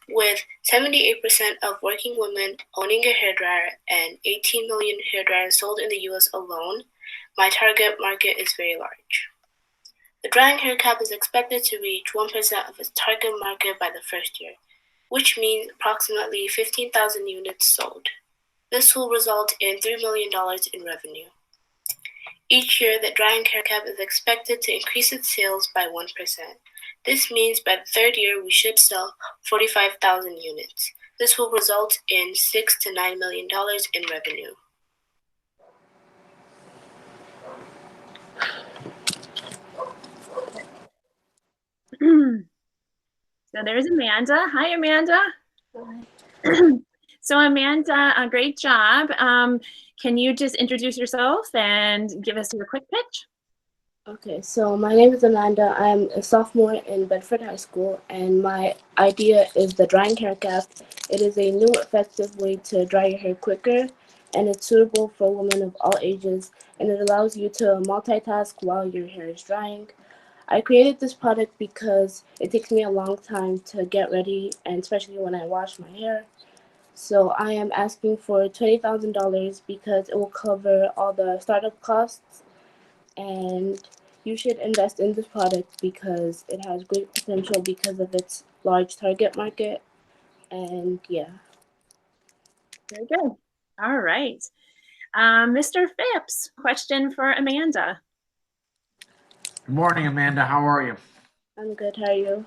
With 78% of working women owning a hairdryer and 18 million hairdryers sold in the US alone, my target market is very large. The drying hair cap is expected to reach 1% of its target market by the first year, which means approximately 15,000 units sold. This will result in $3 million in revenue. Each year, the drying hair cap is expected to increase its sales by 1%. This means by the third year, we should sell 45,000 units. This will result in $6 to $9 million in revenue. So there's Amanda. Hi, Amanda. So Amanda, a great job. Can you just introduce yourself and give us your quick pitch? Okay, so my name is Amanda. I'm a sophomore in Bedford High School, and my idea is the drying hair cap. It is a new effective way to dry your hair quicker, and it's suitable for women of all ages, and it allows you to multitask while your hair is drying. I created this product because it takes me a long time to get ready, and especially when I wash my hair. So I am asking for $20,000 because it will cover all the startup costs, and you should invest in this product because it has great potential because of its large target market. And yeah. Very good. All right. Mr. Phipps, question for Amanda. Good morning, Amanda. How are you? I'm good. How are you?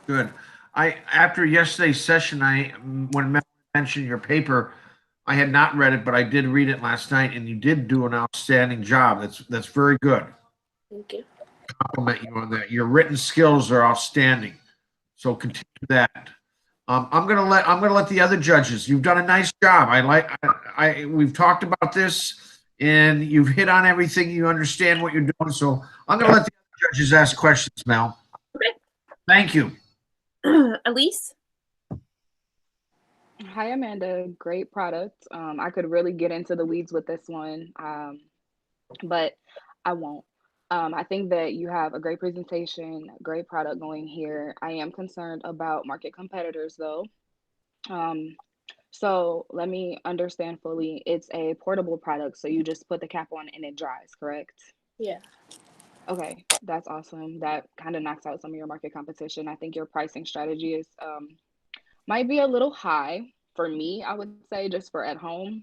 Good. After yesterday's session, when Mel mentioned your paper, I had not read it, but I did read it last night, and you did do an outstanding job. That's very good. Thank you. Compliment you on that. Your written skills are outstanding. So continue that. I'm gonna let the other judges. You've done a nice job. We've talked about this, and you've hit on everything. You understand what you're doing. So I'm gonna let the other judges ask questions, Mel. Okay. Thank you. Elise. Hi, Amanda. Great product. I could really get into the weeds with this one, but I won't. I think that you have a great presentation, great product going here. I am concerned about market competitors though. So let me understand fully. It's a portable product, so you just put the cap on and it dries, correct? Yeah. Okay, that's awesome. That kind of knocks out some of your market competition. I think your pricing strategy is might be a little high for me, I would say, just for at home.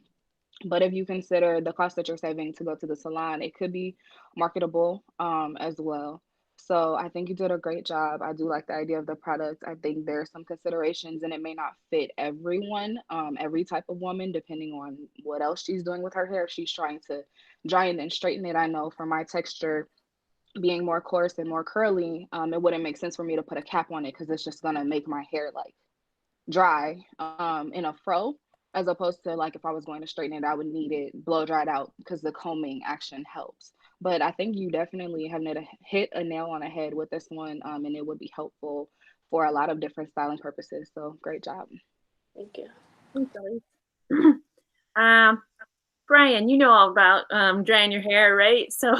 But if you consider the cost that you're saving to go to the salon, it could be marketable as well. So I think you did a great job. I do like the idea of the product. I think there are some considerations and it may not fit everyone, every type of woman, depending on what else she's doing with her hair. If she's trying to dry it and straighten it, I know for my texture being more coarse and more curly, it wouldn't make sense for me to put a cap on it because it's just gonna make my hair like dry in a fro, as opposed to like if I was going to straighten it, I would need it blow dried out because the combing action helps. But I think you definitely have hit a nail on the head with this one, and it would be helpful for a lot of different styling purposes. So great job. Thank you. Thanks, Elise. Brian, you know all about drying your hair, right? So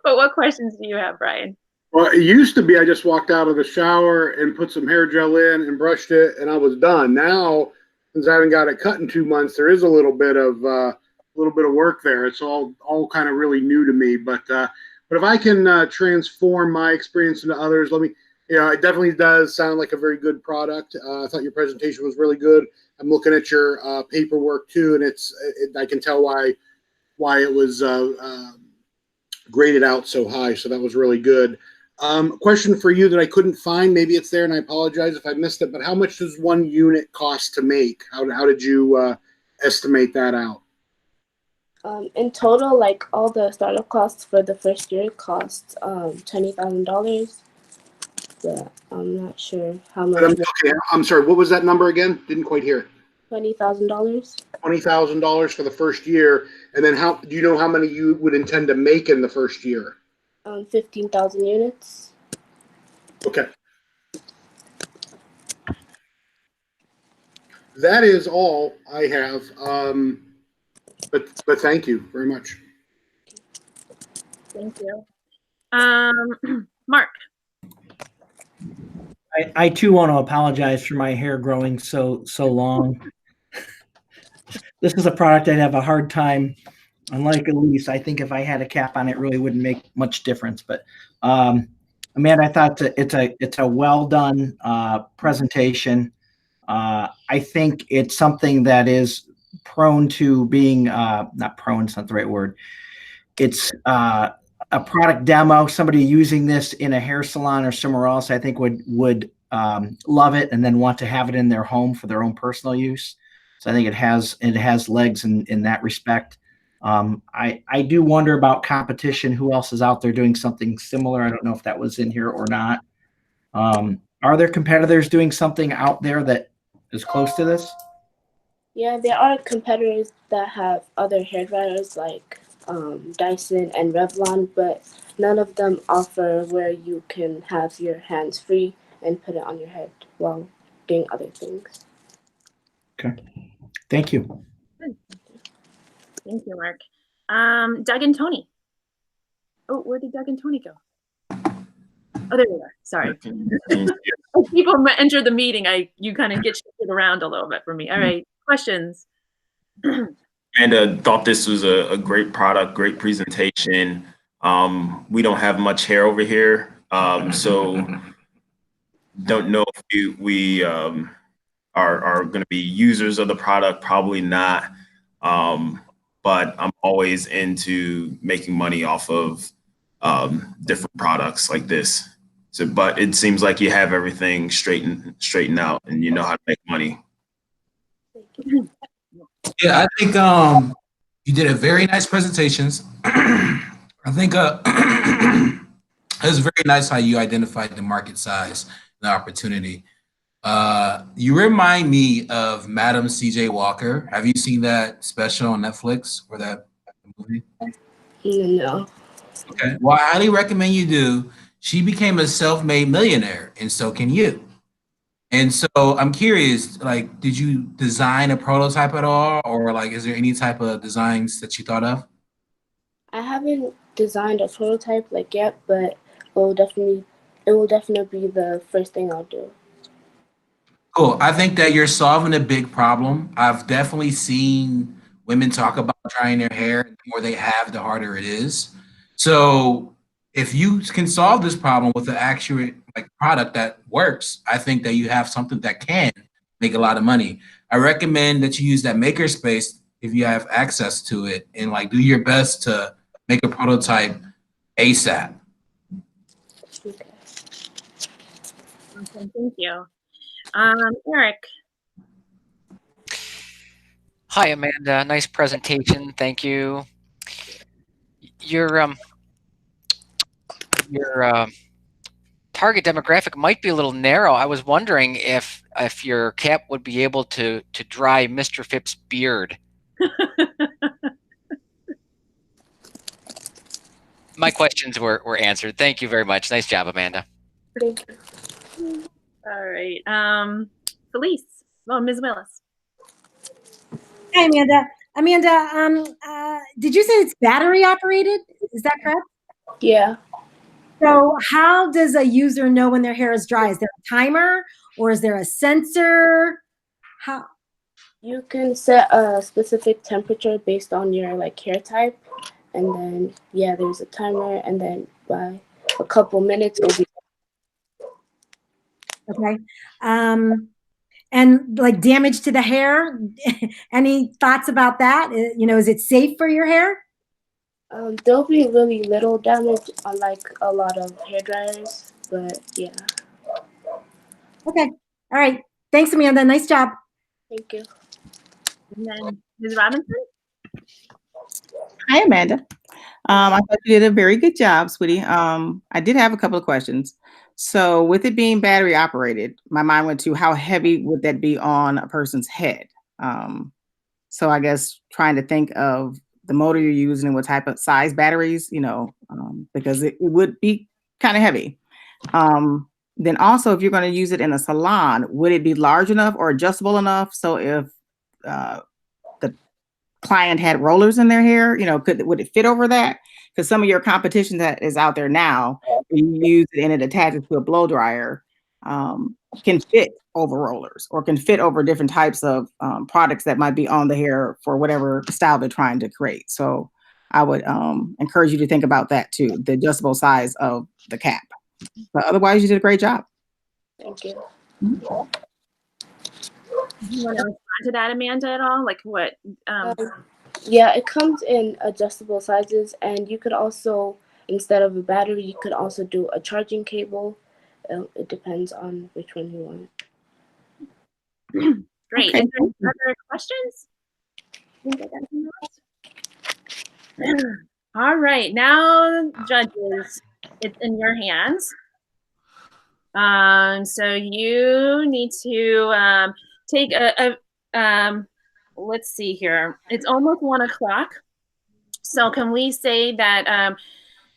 what questions do you have, Brian? Well, it used to be I just walked out of the shower and put some hair gel in and brushed it and I was done. Now, since I haven't got it cut in 2 months, there is a little bit of work there. It's all kind of really new to me. But if I can transform my experience into others, it definitely does sound like a very good product. I thought your presentation was really good. I'm looking at your paperwork too, and I can tell why it was graded out so high. So that was really good. Question for you that I couldn't find. Maybe it's there, and I apologize if I missed it. But how much does one unit cost to make? How did you estimate that out? In total, like all the startup costs for the first year costs $20,000. But I'm not sure how much. Okay, I'm sorry. What was that number again? Didn't quite hear it. $20,000. $20,000 for the first year, and then do you know how many you would intend to make in the first year? 15,000 units. Okay. That is all I have. But thank you very much. Thank you. Mark. I too want to apologize for my hair growing so long. This is a product I'd have a hard time. Unlike Elise, I think if I had a cap on it, really wouldn't make much difference. But Amanda, I thought it's a well done presentation. I think it's something that is prone to being not prone. It's not the right word. It's a product demo. Somebody using this in a hair salon or somewhere else, I think would love it and then want to have it in their home for their own personal use. So I think it has legs in that respect. I do wonder about competition. Who else is out there doing something similar? I don't know if that was in here or not. Are there competitors doing something out there that is close to this? Yeah, there are competitors that have other hair dryers like Dyson and Revlon, but none of them offer where you can have your hands free and put it on your head while doing other things. Okay. Thank you. Good. Thank you, Mark. Doug and Tony. Oh, where did Doug and Tony go? Oh, there we are. Sorry. As people enter the meeting, you kind of get shifted around a little bit for me. All right, questions. And thought this was a great product, great presentation. We don't have much hair over here, so don't know if we are going to be users of the product. Probably not. But I'm always into making money off of different products like this. So, but it seems like you have everything straightened out, and you know how to make money. Yeah, I think you did a very nice presentations. I think it was very nice how you identified the market size and the opportunity. You remind me of Madam C.J. Walker. Have you seen that special on Netflix or that movie? No. Okay. Well, I highly recommend you do. She became a self-made millionaire, and so can you. And so I'm curious, like, did you design a prototype at all, or like, is there any type of designs that you thought of? I haven't designed a prototype like yet, but it will definitely be the first thing I'll do. Cool. I think that you're solving a big problem. I've definitely seen women talk about drying their hair. The more they have, the harder it is. So if you can solve this problem with an accurate product that works, I think that you have something that can make a lot of money. I recommend that you use that makerspace if you have access to it, and do your best to make a prototype ASAP. Awesome, thank you. Eric. Hi, Amanda. Nice presentation. Thank you. Your target demographic might be a little narrow. I was wondering if your cap would be able to dry Mr. Phipps' beard. My questions were answered. Thank you very much. Nice job, Amanda. Thank you. All right. Felice. Oh, Ms. Willis. Hi, Amanda. Amanda, did you say it's battery operated? Is that correct? Yeah. So how does a user know when their hair is dry? Is there a timer or is there a sensor? How? You can set a specific temperature based on your hair type, and then there's a timer, and then by a couple minutes it'll be. Okay. And damage to the hair, any thoughts about that? Is it safe for your hair? There'll be really little damage, unlike a lot of hair dryers, but yeah. Okay. All right. Thanks, Amanda. Nice job. Thank you. And then Ms. Robinson. Hi, Amanda. I thought you did a very good job, sweetie. I did have a couple of questions. So with it being battery operated, my mind went to how heavy would that be on a person's head? So I guess trying to think of the motor you're using and what type of size batteries, because it would be kind of heavy. Then also, if you're going to use it in a salon, would it be large enough or adjustable enough? So if the client had rollers in their hair, would it fit over that? Because some of your competition that is out there now, you use it and it attaches to a blow dryer, can fit over rollers or can fit over different types of products that might be on the hair for whatever style they're trying to create. So I would encourage you to think about that too, the adjustable size of the cap. But otherwise, you did a great job. Thank you. Do you want to respond to that, Amanda, at all? What? Yeah, it comes in adjustable sizes, and you could also, instead of a battery, you could also do a charging cable. It depends on which one you want. Great. Okay. Is there any other questions? I think I got something else. All right, now judges, it's in your hands. So you need to take let's see here. It's almost 1 o'clock. So can we say that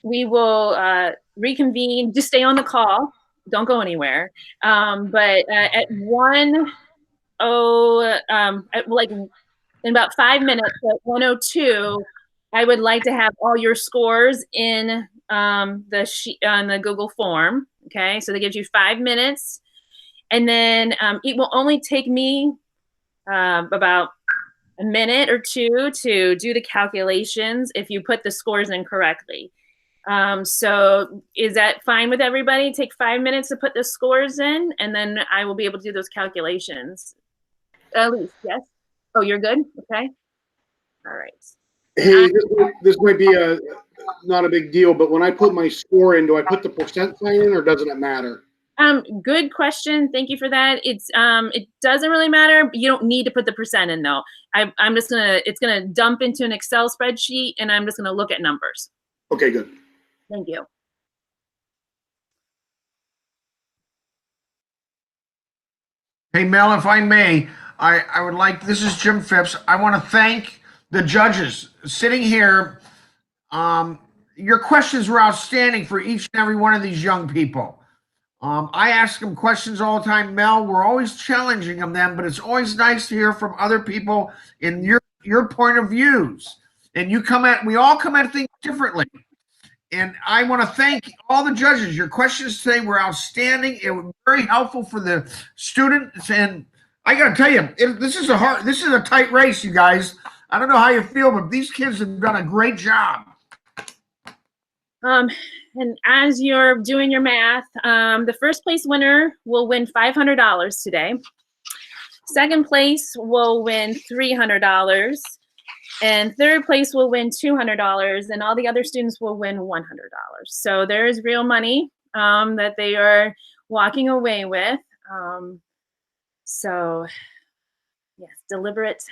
we will reconvene, just stay on the call. Don't go anywhere. But at in about 5 minutes, at 1:02, I would like to have all your scores in the sheet on the Google form. Okay, so that gives you 5 minutes, and then it will only take me about a minute or two to do the calculations if you put the scores in correctly. So is that fine with everybody? Take 5 minutes to put the scores in, and then I will be able to do those calculations. Elise, yes? Oh, you're good? Okay. All right. Hey, this might be not a big deal, but when I put my score in, do I put the percent sign in or doesn't it matter? Good question. Thank you for that. It doesn't really matter. You don't need to put the percent in though. It's gonna dump into an Excel spreadsheet and I'm just gonna look at numbers. Okay, good. Thank you. Hey, Mel, if I may, I would like, this is Jim Phipps. I want to thank the judges sitting here. Your questions were outstanding for each and every one of these young people. I ask them questions all the time, Mel. We're always challenging them, but it's always nice to hear from other people in your point of views. And we all come at things differently. And I want to thank all the judges. Your questions today were outstanding. It was very helpful for the students. And I got to tell you, this is a tight race, you guys. I don't know how you feel, but these kids have done a great job. And as you're doing your math, the first place winner will win $500 today. Second place will win $300. And third place will win $200, and all the other students will win $100. So there is real money that they are walking away with. So yes, deliberate.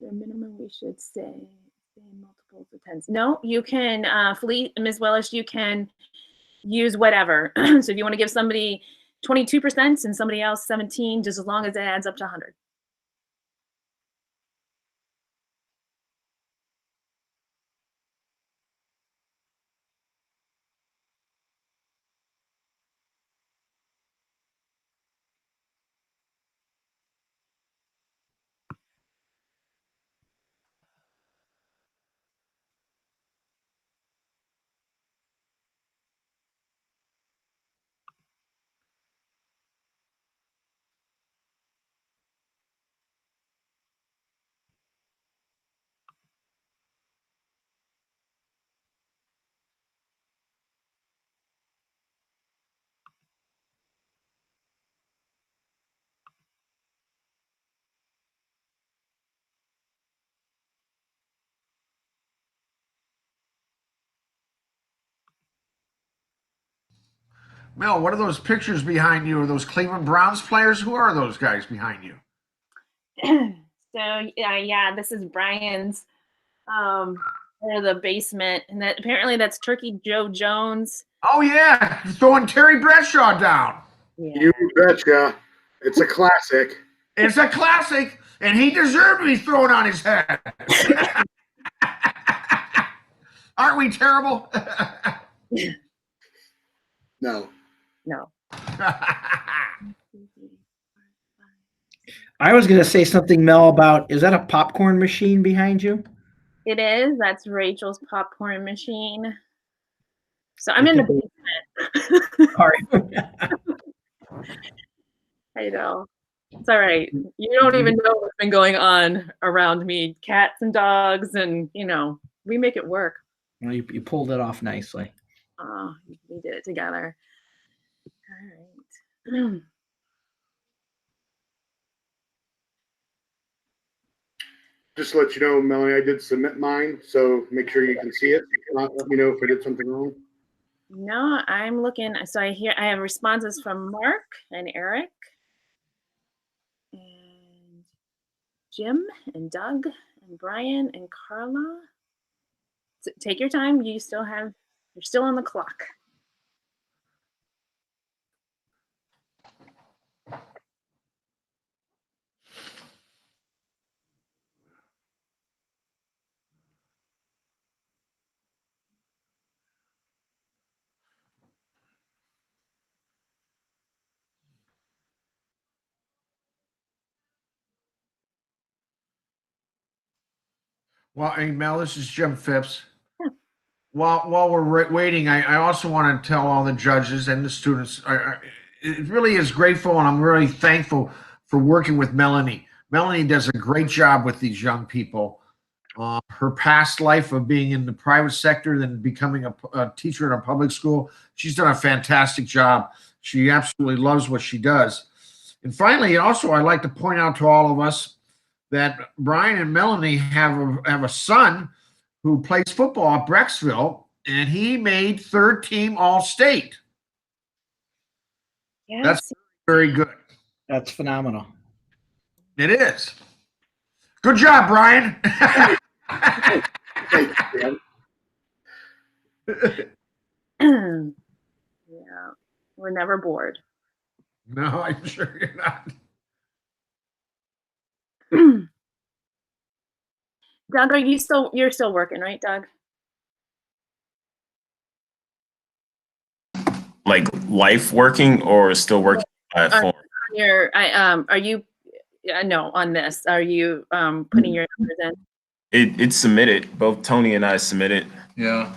The minimum we should say multiples of tens. No, you can, Ms. Wellish, you can use whatever. So if you want to give somebody 22% and somebody else 17, just as long as it adds up to 100. Mel, what are those pictures behind you? Are those Cleveland Browns players? Who are those guys behind you? So yeah, this is Brian's or the basement, and that apparently that's Turkey Joe Jones. Oh yeah, throwing Terry Bradshaw down. Yeah. You betcha. It's a classic. It's a classic, and he deserved to be thrown on his head. Aren't we terrible? No. No. I was going to say something, Mel, about, is that a popcorn machine behind you? It is. That's Rachel's popcorn machine. So I'm in the basement. Sorry. I know. It's all right. You don't even know what's been going on around me. Cats and dogs, and we make it work. Well, you pulled it off nicely. Oh, we did it together. All right. Just to let you know, Melanie, I did submit mine, so make sure you can see it. If not, let me know if I did something wrong. No, I'm looking. So I have responses from Mark and Eric and Jim and Doug and Brian and Carla. So take your time. You're still on the clock. Well, hey, Mel, this is Jim Phipps. While we're waiting, I also want to tell all the judges and the students, it really is grateful, and I'm really thankful for working with Melanie. Melanie does a great job with these young people. Her past life of being in the private sector, then becoming a teacher in a public school, she's done a fantastic job. She absolutely loves what she does. And finally, also, I'd like to point out to all of us that Brian and Melanie have a son who plays football at Brecksville, and he made third team All-State. Yes. That's very good. That's phenomenal. It is. Good job, Brian. Yeah, we're never bored. No, I'm sure you're not. Doug, you're still working, right, Doug? Like life working or still working platform? Are you no, on this, are you putting your numbers in? It's submitted. Both Tony and I submitted. Yeah.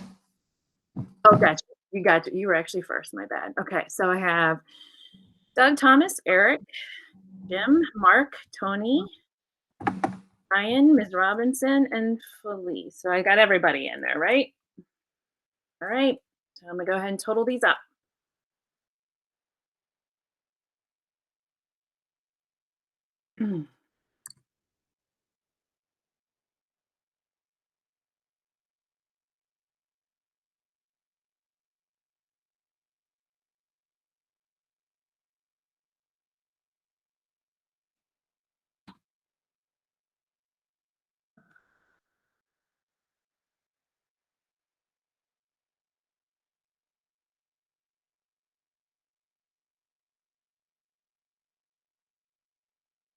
Oh, gotcha. You were actually first. My bad. Okay, so I have Doug, Thomas, Eric, Jim, Mark, Tony, Ryan, Ms. Robinson, and Felice. So I got everybody in there, right? All right. So I'm gonna go ahead and total these up.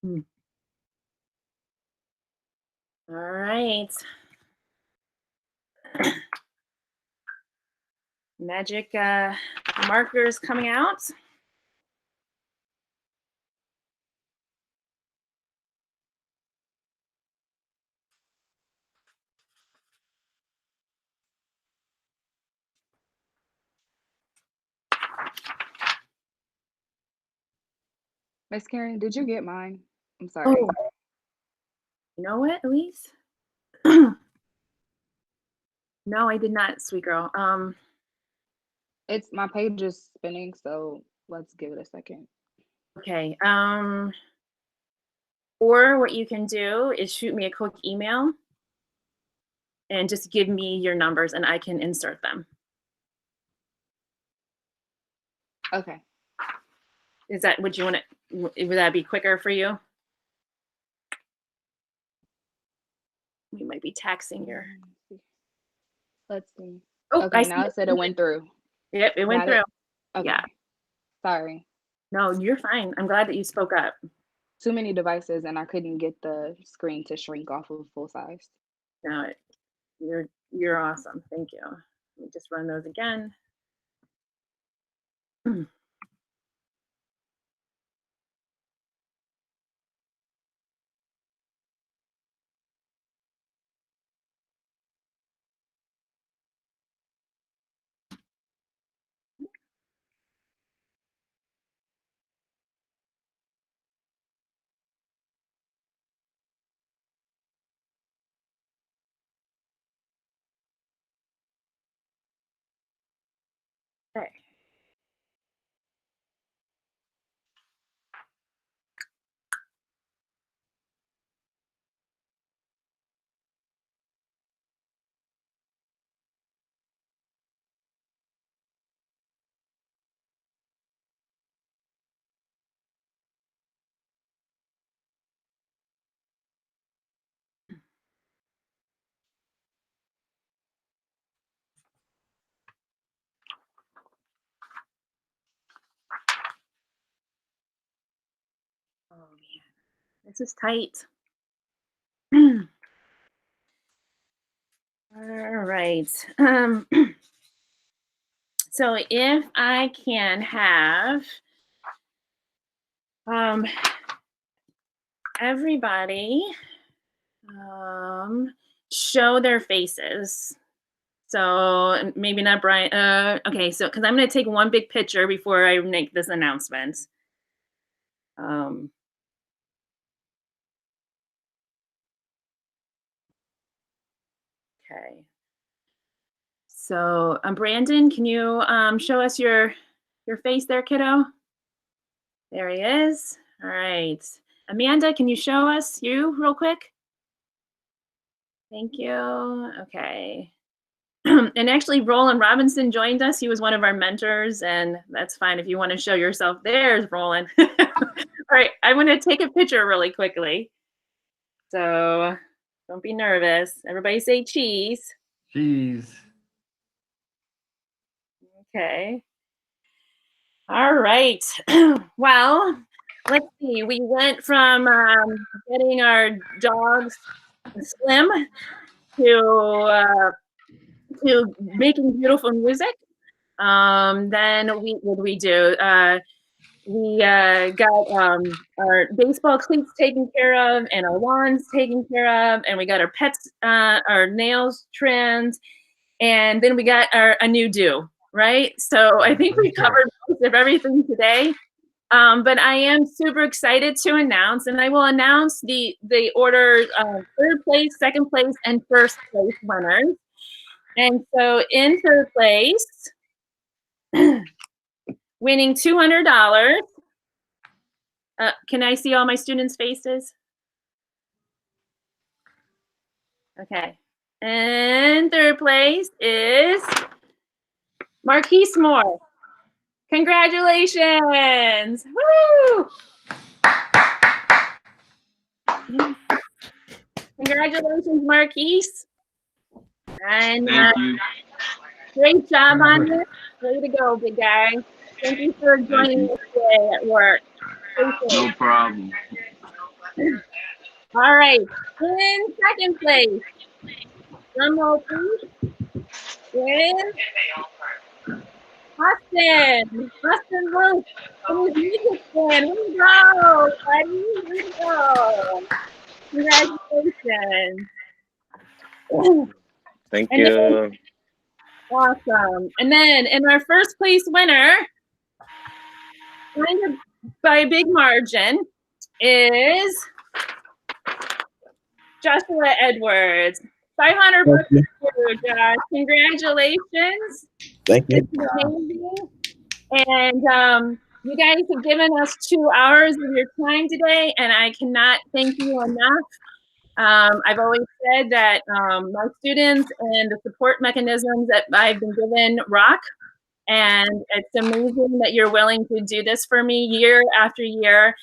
All right. Magic markers coming out. Miss Karen, did you get mine? I'm sorry. Oh, you know what, Elise? No, I did not, sweet girl. It's my page is spinning, so let's give it a second. Okay. Or what you can do is shoot me a quick email and just give me your numbers and I can insert them. Okay. Is that what you want to, would that be quicker for you? You might be taxing your. Let's see. Oh, Okay, I now see it said it went through. Yep, it went Got through. it? Okay. Yeah. Sorry. No, you're fine. I'm glad that you spoke up. Too many devices and I couldn't get the screen to shrink off of full size. No, you're awesome. Thank you. Let me just run those again. Okay. Oh man, this is tight. All right. So if I can have everybody show their faces. So maybe not Brian. Okay, so because I'm going to take one big picture before I make this announcement. Okay. So Brandon, can you show us your face there, kiddo? There he is. All right. Amanda, can you show us you real quick? Thank you. Okay. And actually, Roland Robinson joined us. He was one of our mentors, and that's fine if you want to show yourself. There's Roland. All right, I'm going to take a picture really quickly. So don't be nervous. Everybody say cheese. Cheese. Okay. All right. Well, let's see. We went from getting our dogs slim to making beautiful music. Then what did we do? We got our baseball cleats taken care of and our lawns taken care of, and we got our pets, our nails trimmed, and then we got a new do, right? So I think we covered most of everything today. But I am super excited to announce, and I will announce the order third place, second place, and first place winners. And so in third place, winning $200. Can I see all my students' faces? Okay. And third place is Marquise Moore. Congratulations. Woo! Congratulations, Marquise. And Thank you. great job on this. Way to go, big guy. Thank you for joining us today at work. No problem. All right. In second place, drum roll please, is Austin. Austin Luke. And his music stand. Here we go, buddy. Here we go. Congratulations. Thank And you. then- awesome. And then in our first place winner, kind of by a big margin, is Joshua Edwards. 500 bucks for you, Josh. Congratulations. Thank you. It's amazing. And you guys have given us 2 hours of your time today, and I cannot thank you enough. I've always said that my students and the support mechanisms that I've been given rock, and it's amazing that you're willing to do this for me year after year.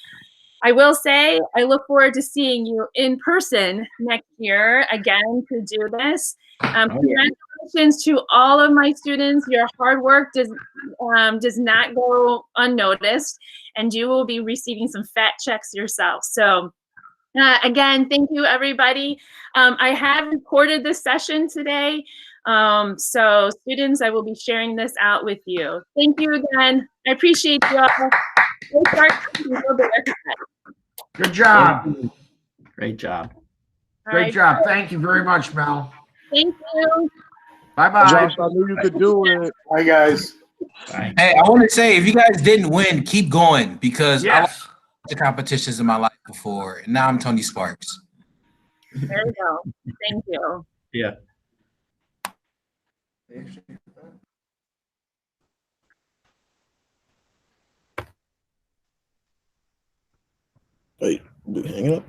I will say I look forward to seeing you in person next year again to do this. Congratulations to all of my students. Your hard work does not go unnoticed, and you will be receiving some fat checks yourself. So again, thank you, everybody. I have recorded this session today. So students, I will be sharing this out with you. Thank you again. I appreciate you all. Good job. Great job. Great job. Thank you very much, Mel. Thank you. Bye-bye. Josh, I knew you could do it. Bye, guys. Hey, I want to say, if you guys didn't win, keep going, because I Yes. the competitions in my life before, and now I'm Tony Sparks. There we go. Thank you. Yeah. Wait, do we hang up?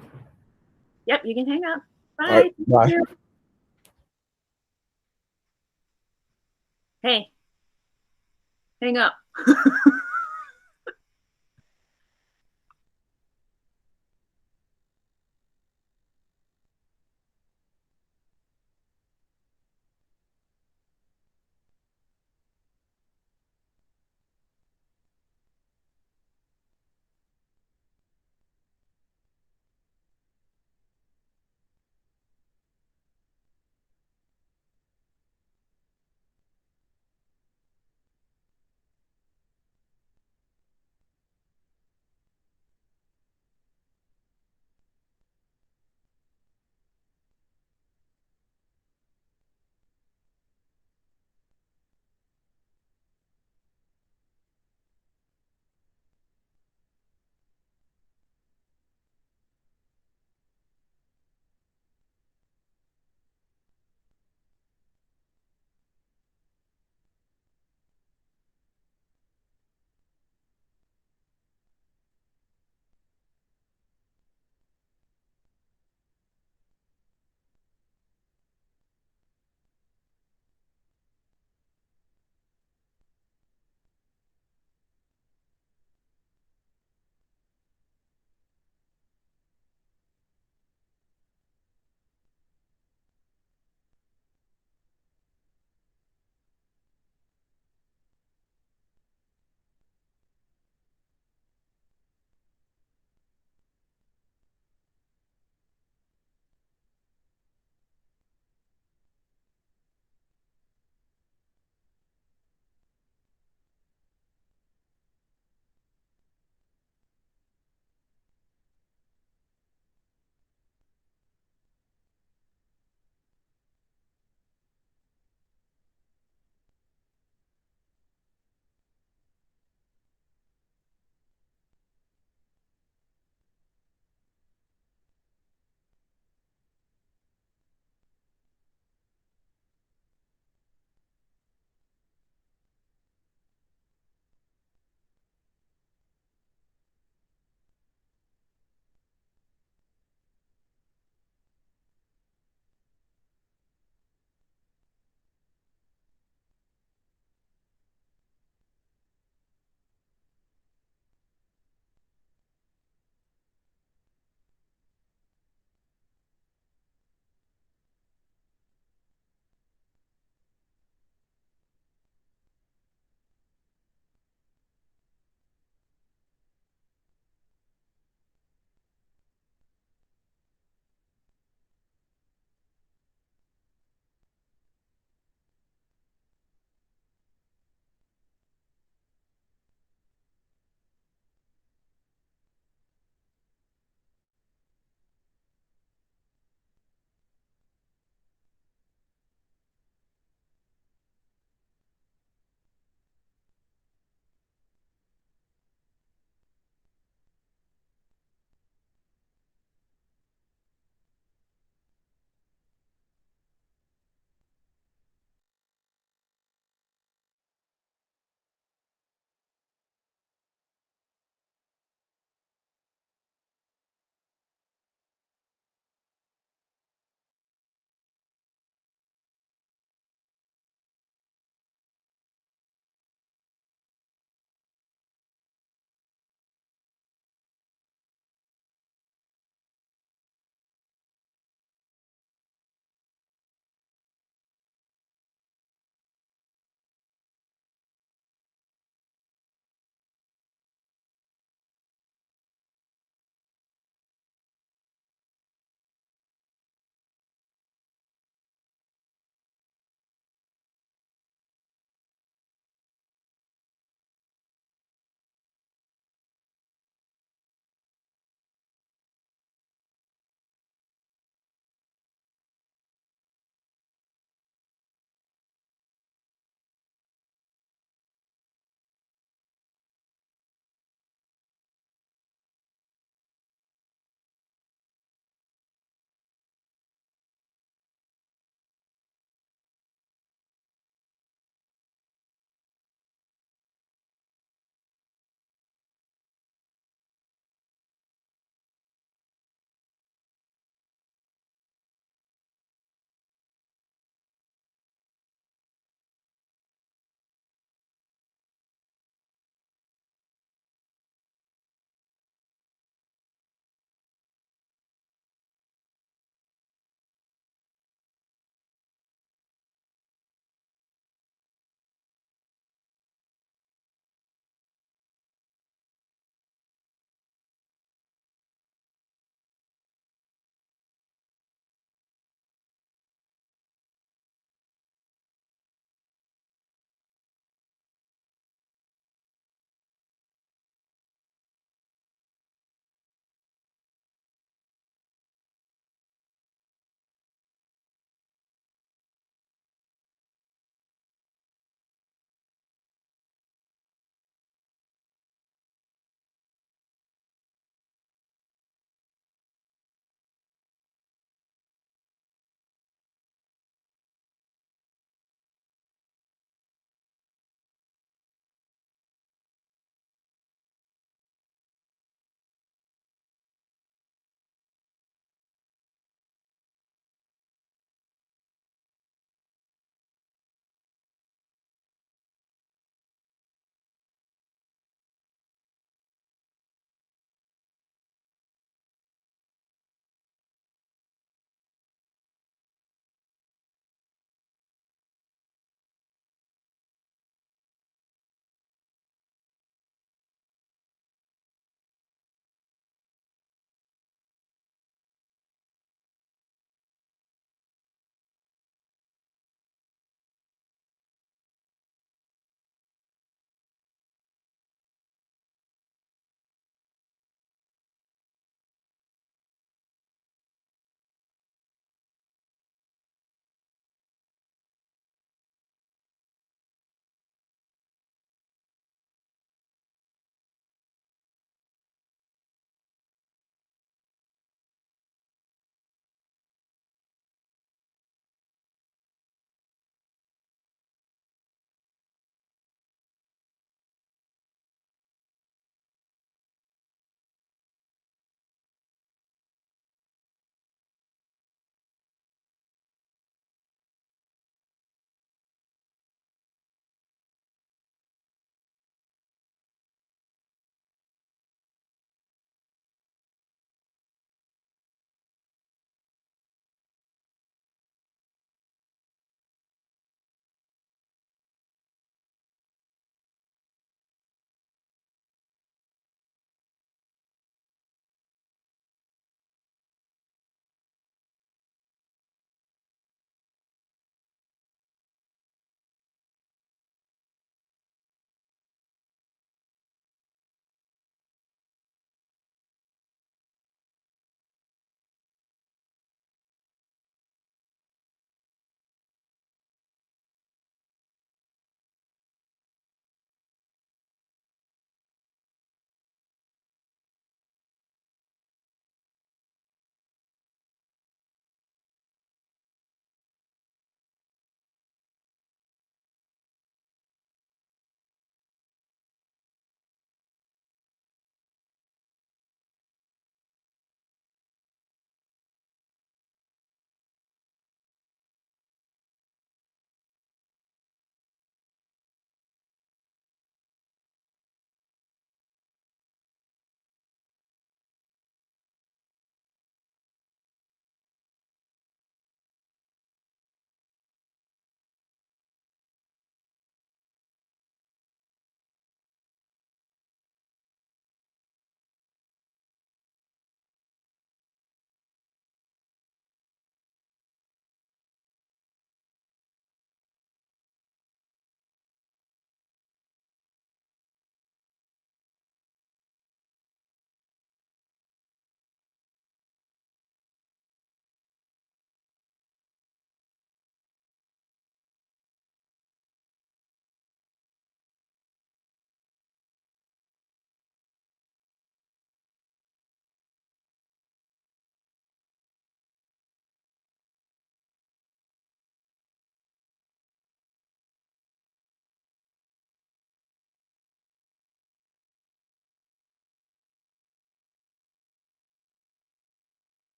Yep, you can hang up. Bye. All right, bye. Thank you. Hey, hang up.